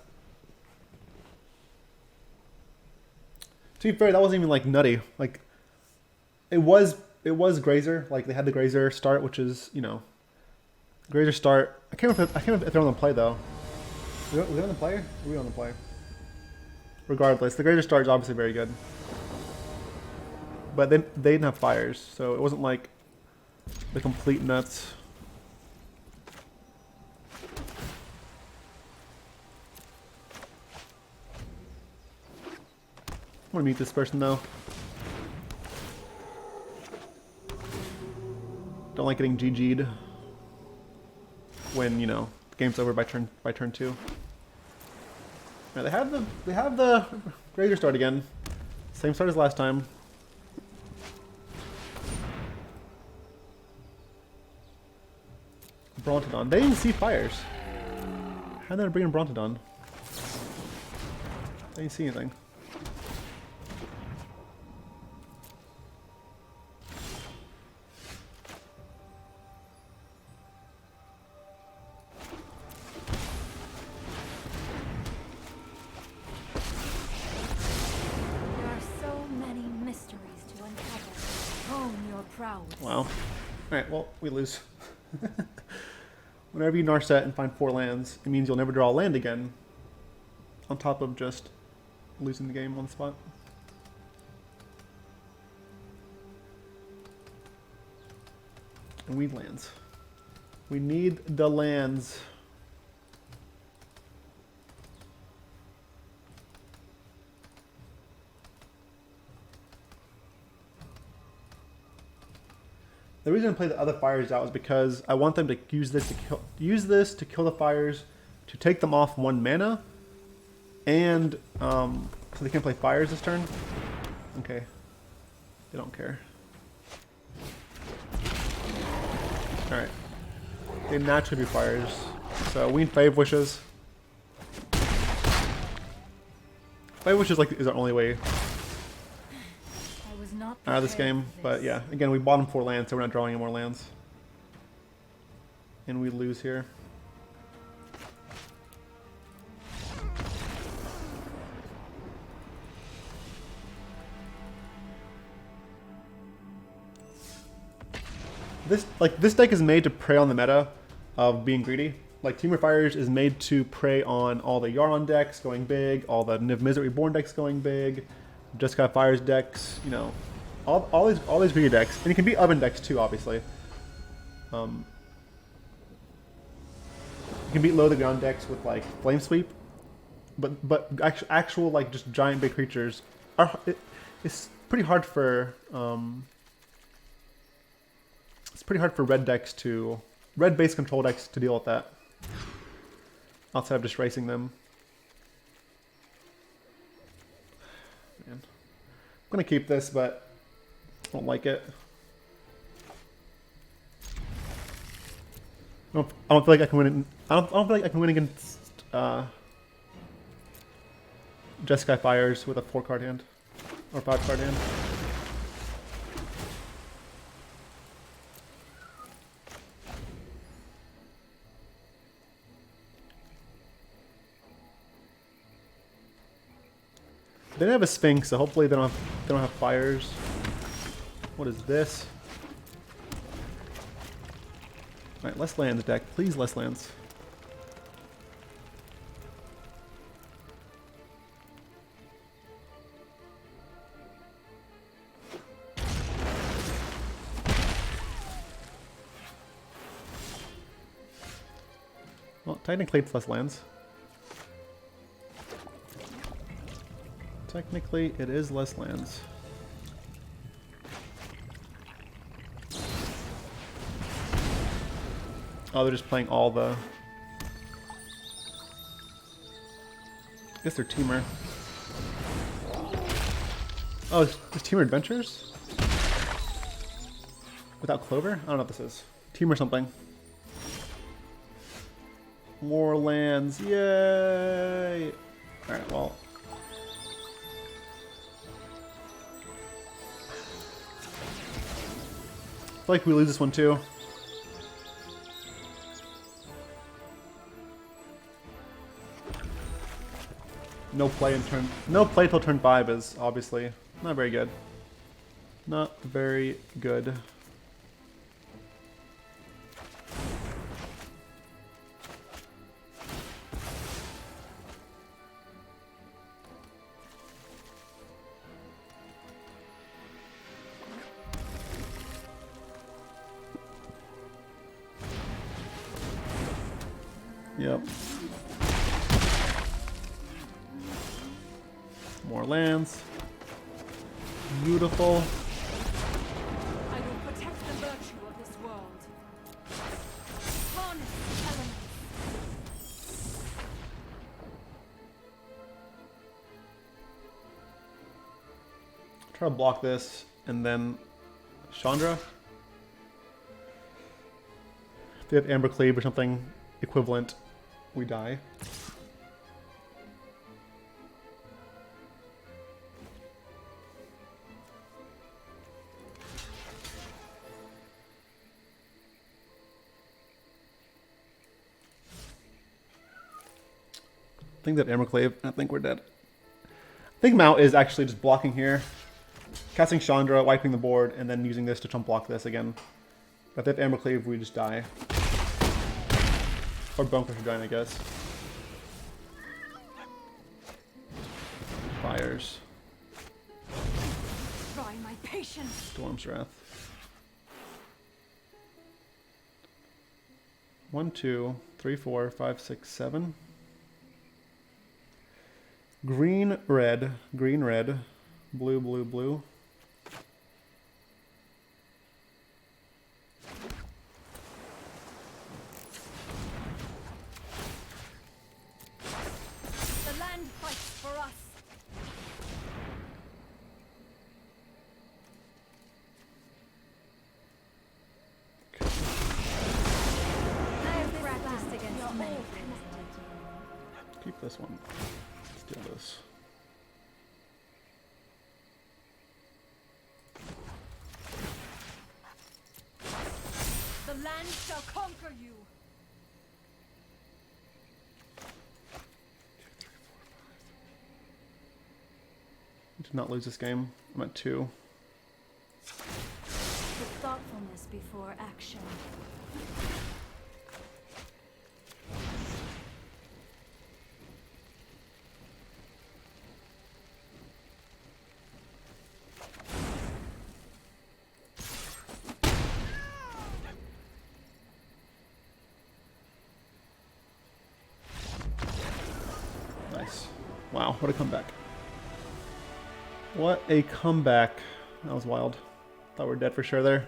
To be fair, that wasn't even like nutty. Like it was Grazer. Like they had the Grazer start, which is, you know, Grazer start. I can't remember if they're on the play though. Was it on the play? Or were we on the play? Regardless, the Grazer start is obviously very good. But they didn't have fires, so it wasn't like the complete nuts. I want to meet this person though. Don't like getting GG'd when, you know, the game's over by turn 2. Now they have the Grazer start again. Same start as last time. Brontodon. They didn't see fires. How did they bring in Brontodon? They didn't see anything. There are so many mysteries to uncover. Hone your prowess. Wow. Alright, well, we lose. Whenever you Narset and find 4 lands, it means you'll never draw a land again. On top of just losing the game on the spot. And we need lands. We need the lands. The reason I play the other fires out is because I want them to use this to kill the fires, to take them off 1 mana, and so they can play fires this turn. Okay, they don't care. All right, they naturally be fires, so we need Fae of Wishes. Fae of Wishes is our only way out of this game, but yeah, again, we bottom 4 lands, so we're not drawing any more lands. And we lose here. This deck is made to prey on the meta of being greedy. Like Team of Fires is made to prey on all the Yaron decks going big, all the Niv Mizzet Reborn decks going big, Just Got Fires decks, you know. All these greedy decks, and you can beat oven decks too, obviously. You can beat low to the ground decks with like Flame Sweep, but actual like just giant big creatures are it's pretty hard for red based control decks to deal with that. Outside of just racing them. Man. I'm gonna keep this, but I don't like it. I don't feel like I can win. I don't feel like I can win against Jeskai Fires with a 4-card hand or 5-card hand. They don't have a Sphinx, so hopefully they don't have fires. What is this? Alright, less lands, deck. Please, less lands. Well, technically it's less lands. Technically it is less lands. Oh, they're just playing all the guess they're Teamer. Oh, it's Teamer Adventures? Without Clover? I don't know what this is. Teamer something. More lands. Yay! Alright, well. I feel like we lose this one too. No play till turn 5 is obviously not very good. Not very good. Yep. More lands. Beautiful. I will protect the virtue of this world. Harness the elements. Try to block this and then Chandra. If they have Amber Cleave or something equivalent, we die. I think that Amberclave, I think we're dead. I think Mount is actually just blocking here. Casting Chandra, wiping the board, and then using this to chump block this again. But if they have Amberclave, we just die. Or Bonecrusher Giant, I guess. Fires. Try my patience. Storm's Wrath. 1, 2, 3, 4, 5, 6, 7. Green, red, blue, blue, blue. The land fights for us. I have practiced against many. Keep this one. Steal this. The land shall conquer you. Did not lose this game. I'm at 2. With thoughtfulness before action. Nice. Wow, what a comeback. What a comeback. That was wild. Thought we were dead for sure there.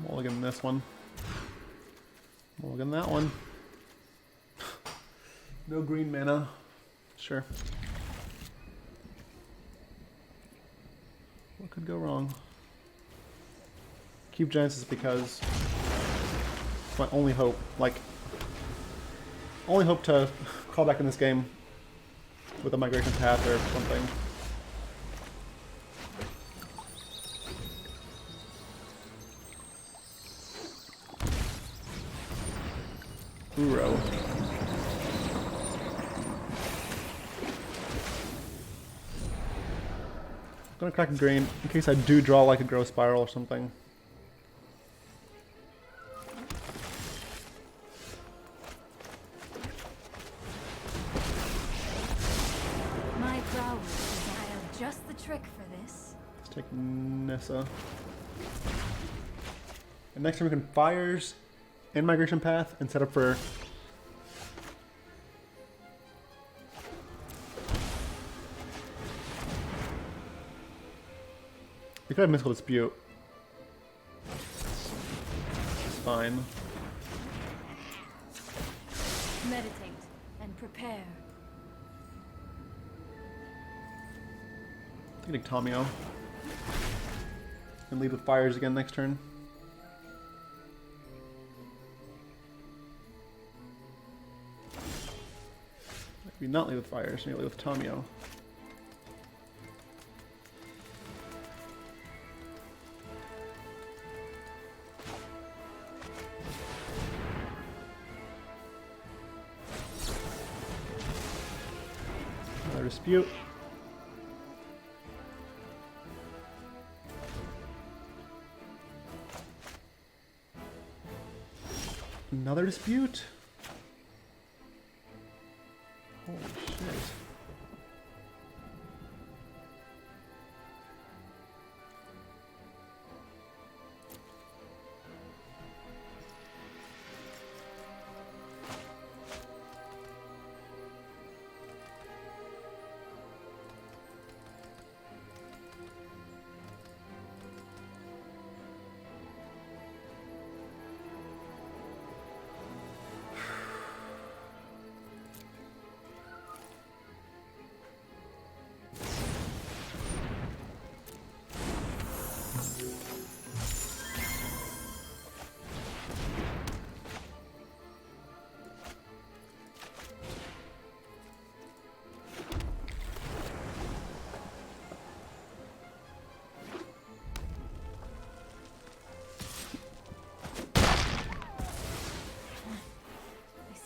Mulligan this one. Mulligan that one. No green mana. Sure. What could go wrong? Keep Genesis because it's my only hope. Like, only hope to crawl back in this game with a migration path or something. Uro. I'm gonna crack a green in case I do draw like a growth spiral or something. trick for this. Let's take Nissa. And next turn we can Fires and Migration Path and set up for... We could have Mystical Dispute. It's fine. Meditate and prepare. Getting Tamiyo. And lead with Fires again next turn. Maybe not lead with Fires, maybe lead with Tamiyo. Another dispute. Another dispute? Holy shit.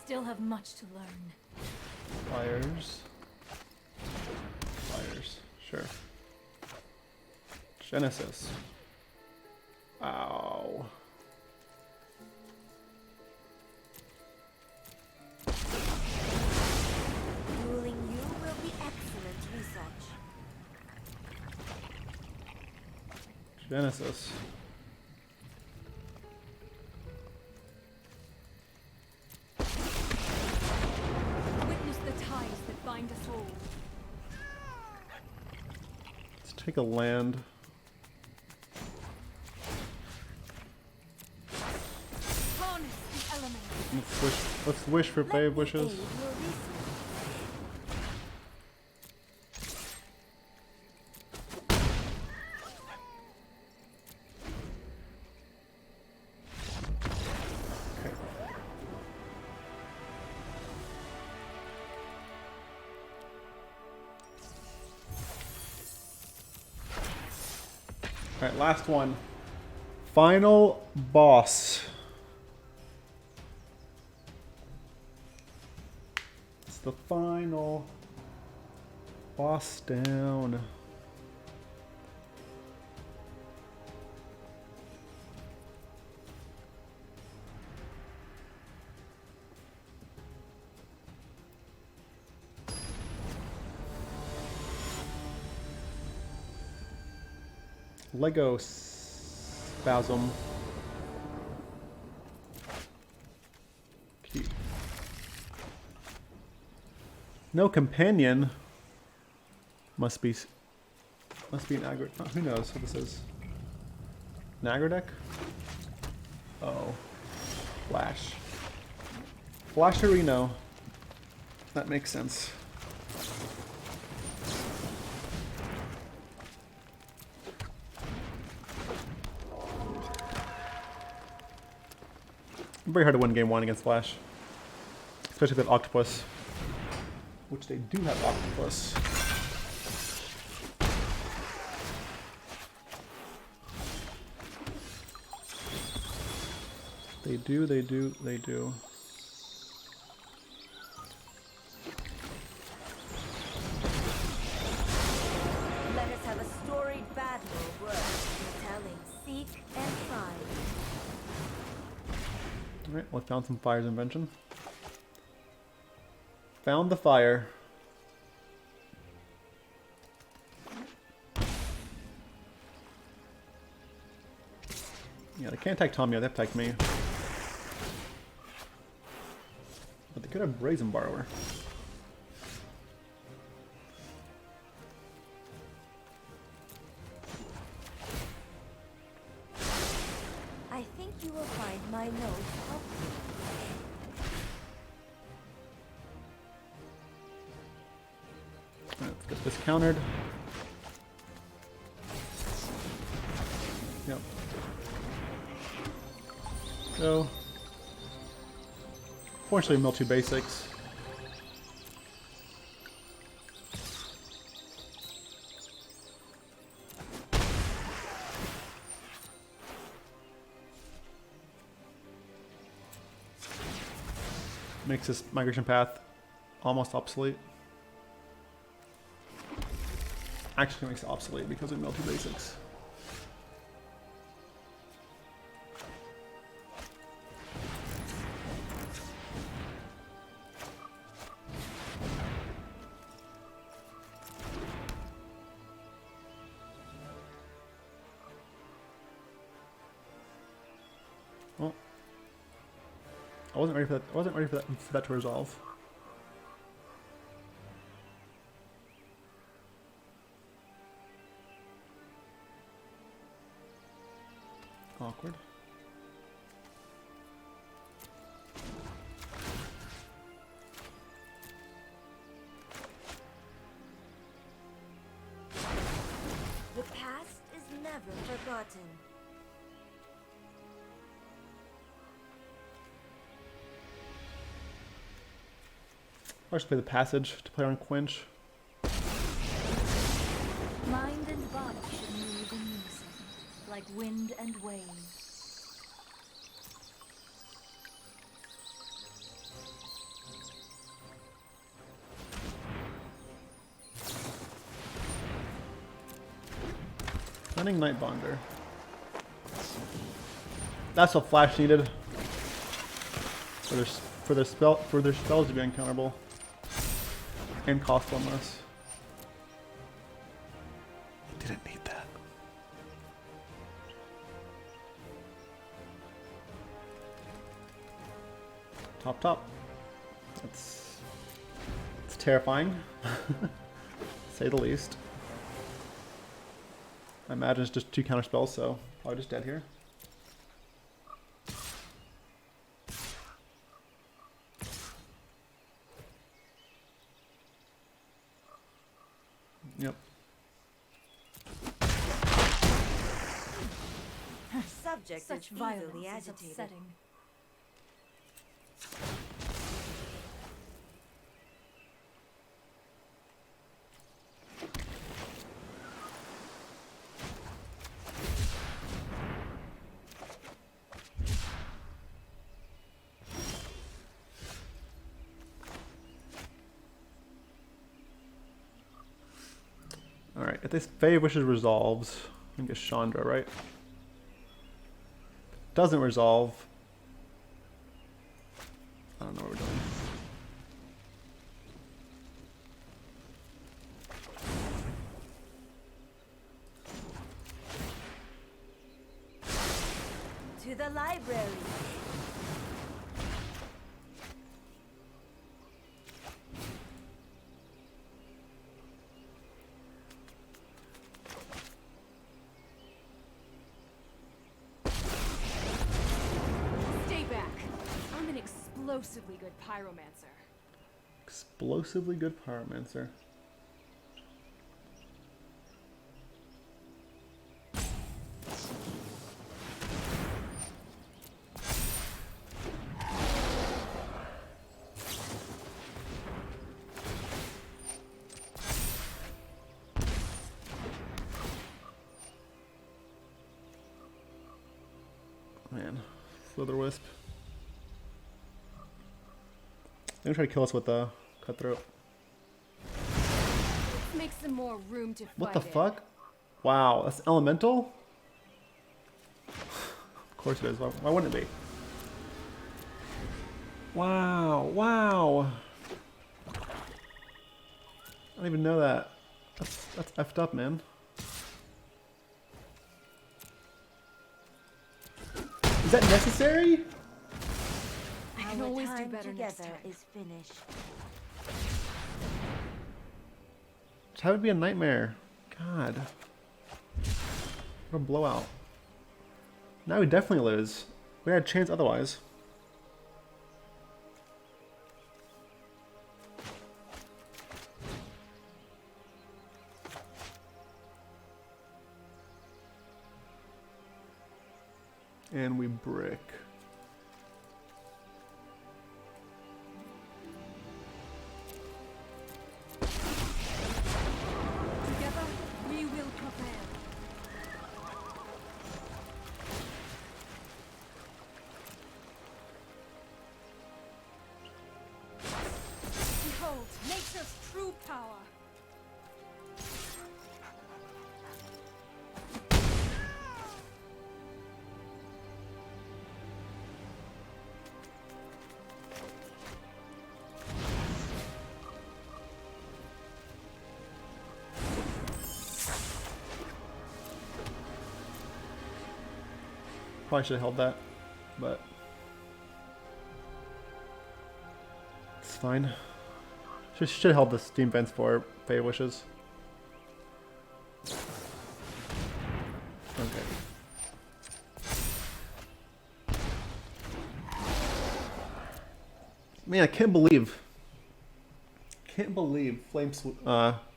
Still have much to learn. Fires. Fires. Sure. Genesis. Ow. Dueling you will be excellent research. Genesis. Witness the ties that bind us all. Let's take a land. Harness the elements. Let's wish for Fae of Wishes. Aid your research. Alright, last one. Final boss. It's the final boss down. Lego spasm. Keep. No companion. Must be an aggro. Oh, who knows what this is? An aggro deck? Oh, Flash. Flash to Reno. That makes sense. Very hard to win game one against Flash. Especially if they have Octopus. Which they do have Octopus. They do. Let us have a storied battle worth telling. Seek and find. Alright, well, I found some Fires of Invention. Found the fire. Yeah, they can't attack Tamiyo, they have to attack me. But they could have Brazen Borrower. I think you will find my notes helpful. Let's get this countered. Yep. Go. Fortunately, mill 2 basics. Makes this migration path almost obsolete. Actually makes it obsolete because we mill 2 basics. Well, I wasn't ready for that. I wasn't ready for that to resolve. Awkward. The past is never forgotten. I should play the passage to play on Quench. Mind and body should move in unison, like wind and wave. Cunning Nightbonder. That's what Flash needed for their spells to be uncounterable and cost one less. Didn't need that. Top. It's terrifying, say the least. I imagine it's just 2 counter spells, so probably just dead here. Yep. Subject Such is violence easily is agitated. upsetting. Alright, if this Fae of Wishes resolves, I think it's Chandra, right? Doesn't resolve. I don't know what we're doing. To the library. Stay back. I'm an explosively good pyromancer. Explosively good Pyromancer. Man, Slither-Wisp. They're gonna try to kill us with the Cutthroat. Let's make some more room to fight. What the in. fuck? Wow, that's Elemental? Of course it is. Why wouldn't it be? Wow. I don't even know that. That's effed up, man. Is that necessary? I can Our always do time better next together time. is finished. That would be a nightmare. God. What a blowout. Now we definitely lose. We had a chance otherwise. And we brick. Together, we will prevail. Behold, nature's true power. Probably should have held that, but it's fine. Should have held the Steam Vents for Fae of Wishes. Okay. Man, I can't believe Flames.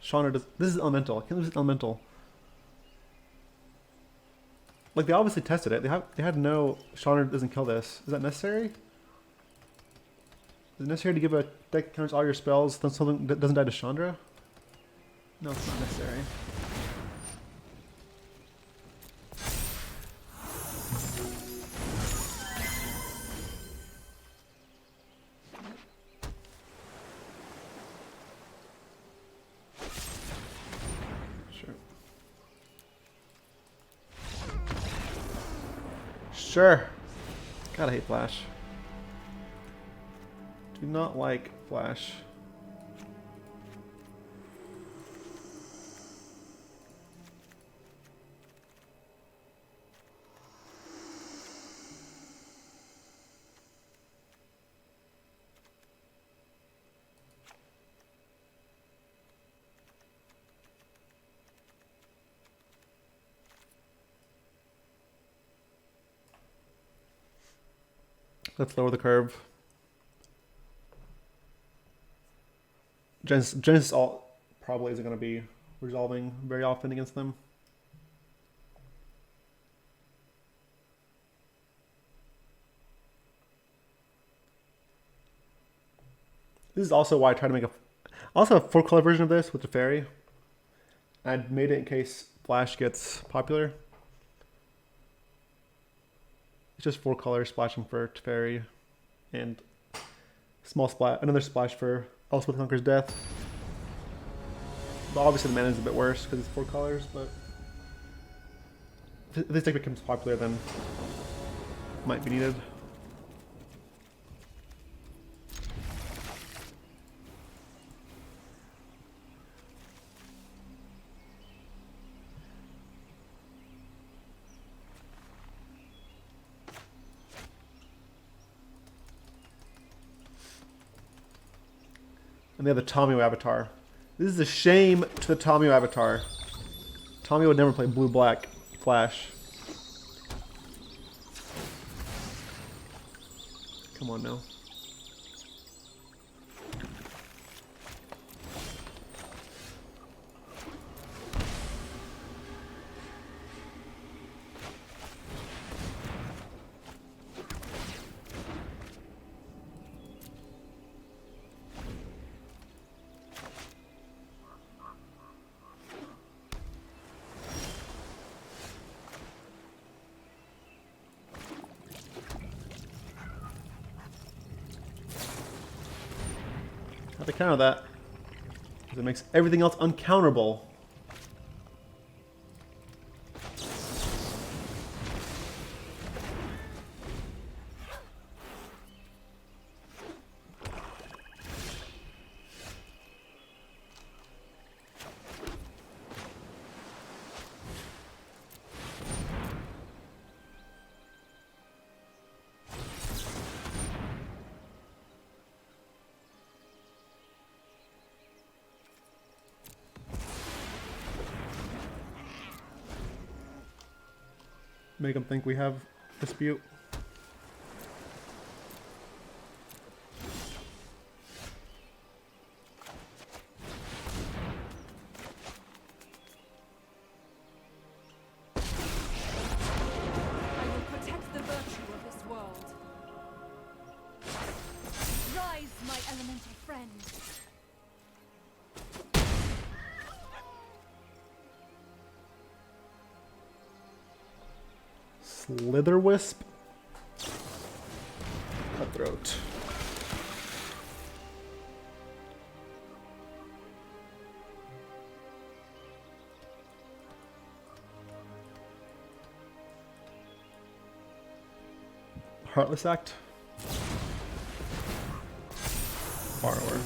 Chandra does. This is elemental. I can't believe it's elemental. Like, they obviously tested it. They had no... Chandra doesn't kill this. Is that necessary? Is it necessary to give a deck that counters all your spells, then something that doesn't die to Chandra? No, it's not necessary. Sure. God, I hate Flash. Do not like Flash. Let's lower the curve. Genesis Alt probably isn't going to be resolving very often against them. This is also why I try to make a... I also have a 4-color version of this with the fairy. I made it in case Flash gets popular. It's just 4 colors splashing for Teferi and small splash, another splash for Elspeth Conquers Death. But obviously the mana is a bit worse because it's 4 colors, but if this deck becomes popular, then it might be needed. And they have the Tamiyo avatar. This is a shame to the Tamiyo avatar. Tamiyo would never play blue-black Flash. Come on now. Have to counter that, because it makes everything else uncounterable. make them think we have dispute. I will protect the virtue of this world. Rise, my elemental friend. Slitherwisp. Cutthroat. Heartless Act. Borrower.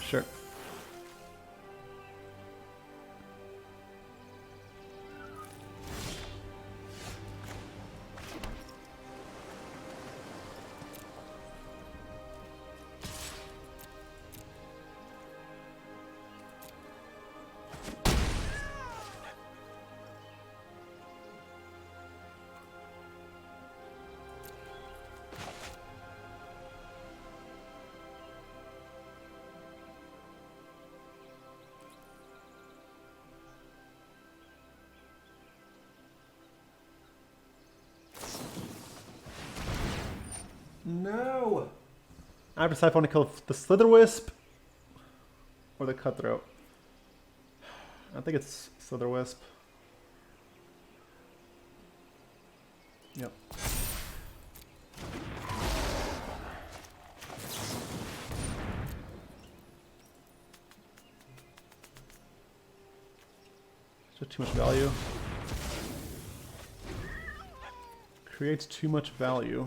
Sure. No! I have to decide if I want to kill the Slitherwisp or the Cutthroat. I think it's Slitherwisp. Yep. Just too much value. Creates too much value.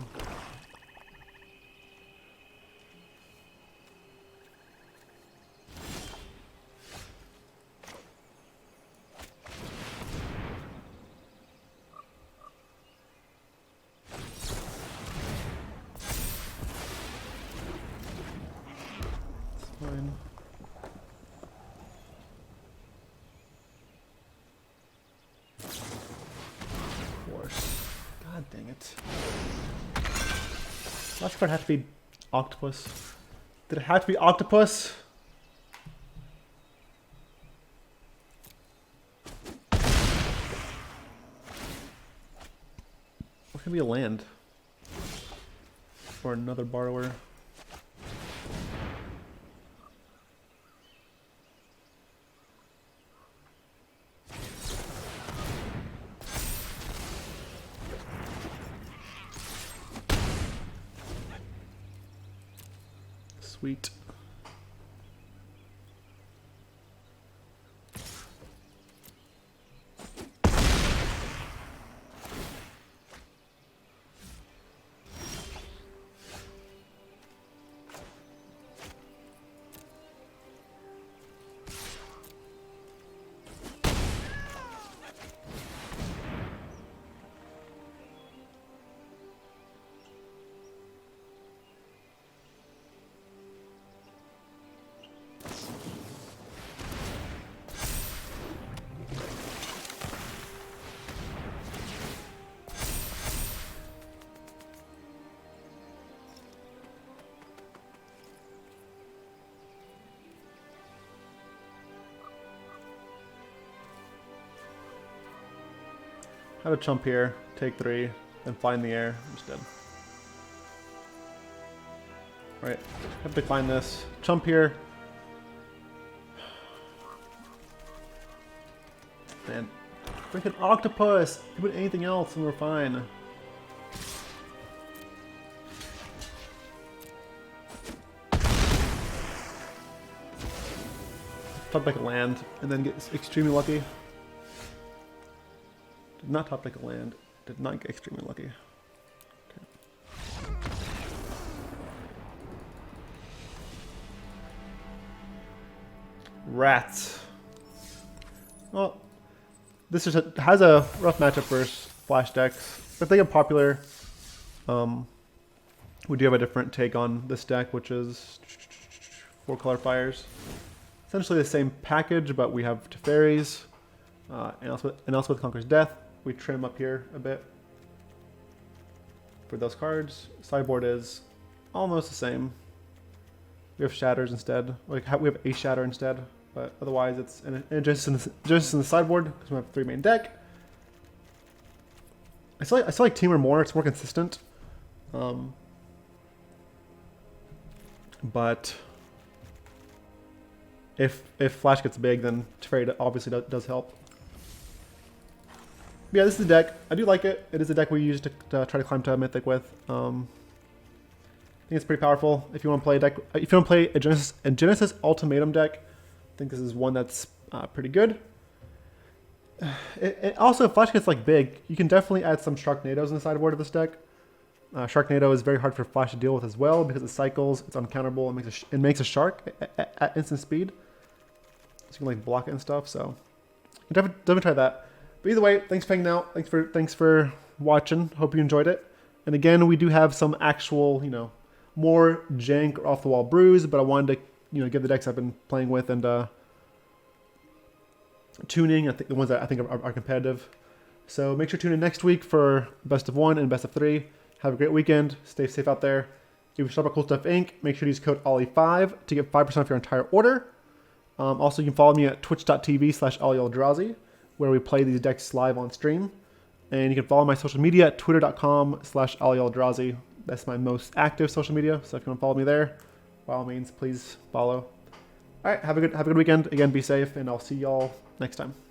Fine. Force. God dang it. Last card had to be Octopus. Did it have to be Octopus? What can be a land? Or another borrower? Sweet. Have a chump here, take 3, then fly in the air. I'm just dead. Alright, have to find this. Chump here. Man, freaking octopus! You put anything else and we're fine. Top like a land and then get extremely lucky. Did not top like a land. Did not get extremely lucky. Okay. Rats. Well, this is has a rough matchup versus flash decks, but they get popular. We do have a different take on this deck, which is 4-color fires. Essentially the same package, but we have Teferis, and Elspeth Conquers Death, we trim up here a bit for those cards. Sideboard is almost the same. We have shatters instead. Like we have a shatter instead, but otherwise it's just in the sideboard because we have 3 main deck. I still like Teamer more. It's more consistent. But if Flash gets big, then Trade obviously does help. But yeah, this is the deck. I do like it. It is a deck we use to try to climb to a Mythic with. I think it's pretty powerful. If you want to play a deck, if you want to play a Genesis Ultimatum deck, I think this is one that's pretty good. Also, if Flash gets like big, you can definitely add some Sharknadoes in the sideboard of this deck. Sharknado is very hard for Flash to deal with as well because it cycles, it's uncounterable, it makes a shark at instant speed. So you can like block it and stuff. So definitely try that. But either way, thanks for hanging out. Thanks for watching. Hope you enjoyed it. And again, we do have some actual, more jank or off the wall brews, but I wanted to, give the decks I've been playing with and tuning. I think the ones that I think are competitive. So make sure to tune in next week for best of 1 and best of 3. Have a great weekend. Stay safe out there. If you shop at CoolStuffInc, make sure to use code OLLIE5 to get 5% off your entire order. Also, you can follow me at twitch.tv/Aintrazi, where we play these decks live on stream. And you can follow my social media at twitter.com/Aintrazi. That's my most active social media. So if you want to follow me there, by all means, please follow. All right, have a good weekend. Again, be safe, and I'll see y'all next time.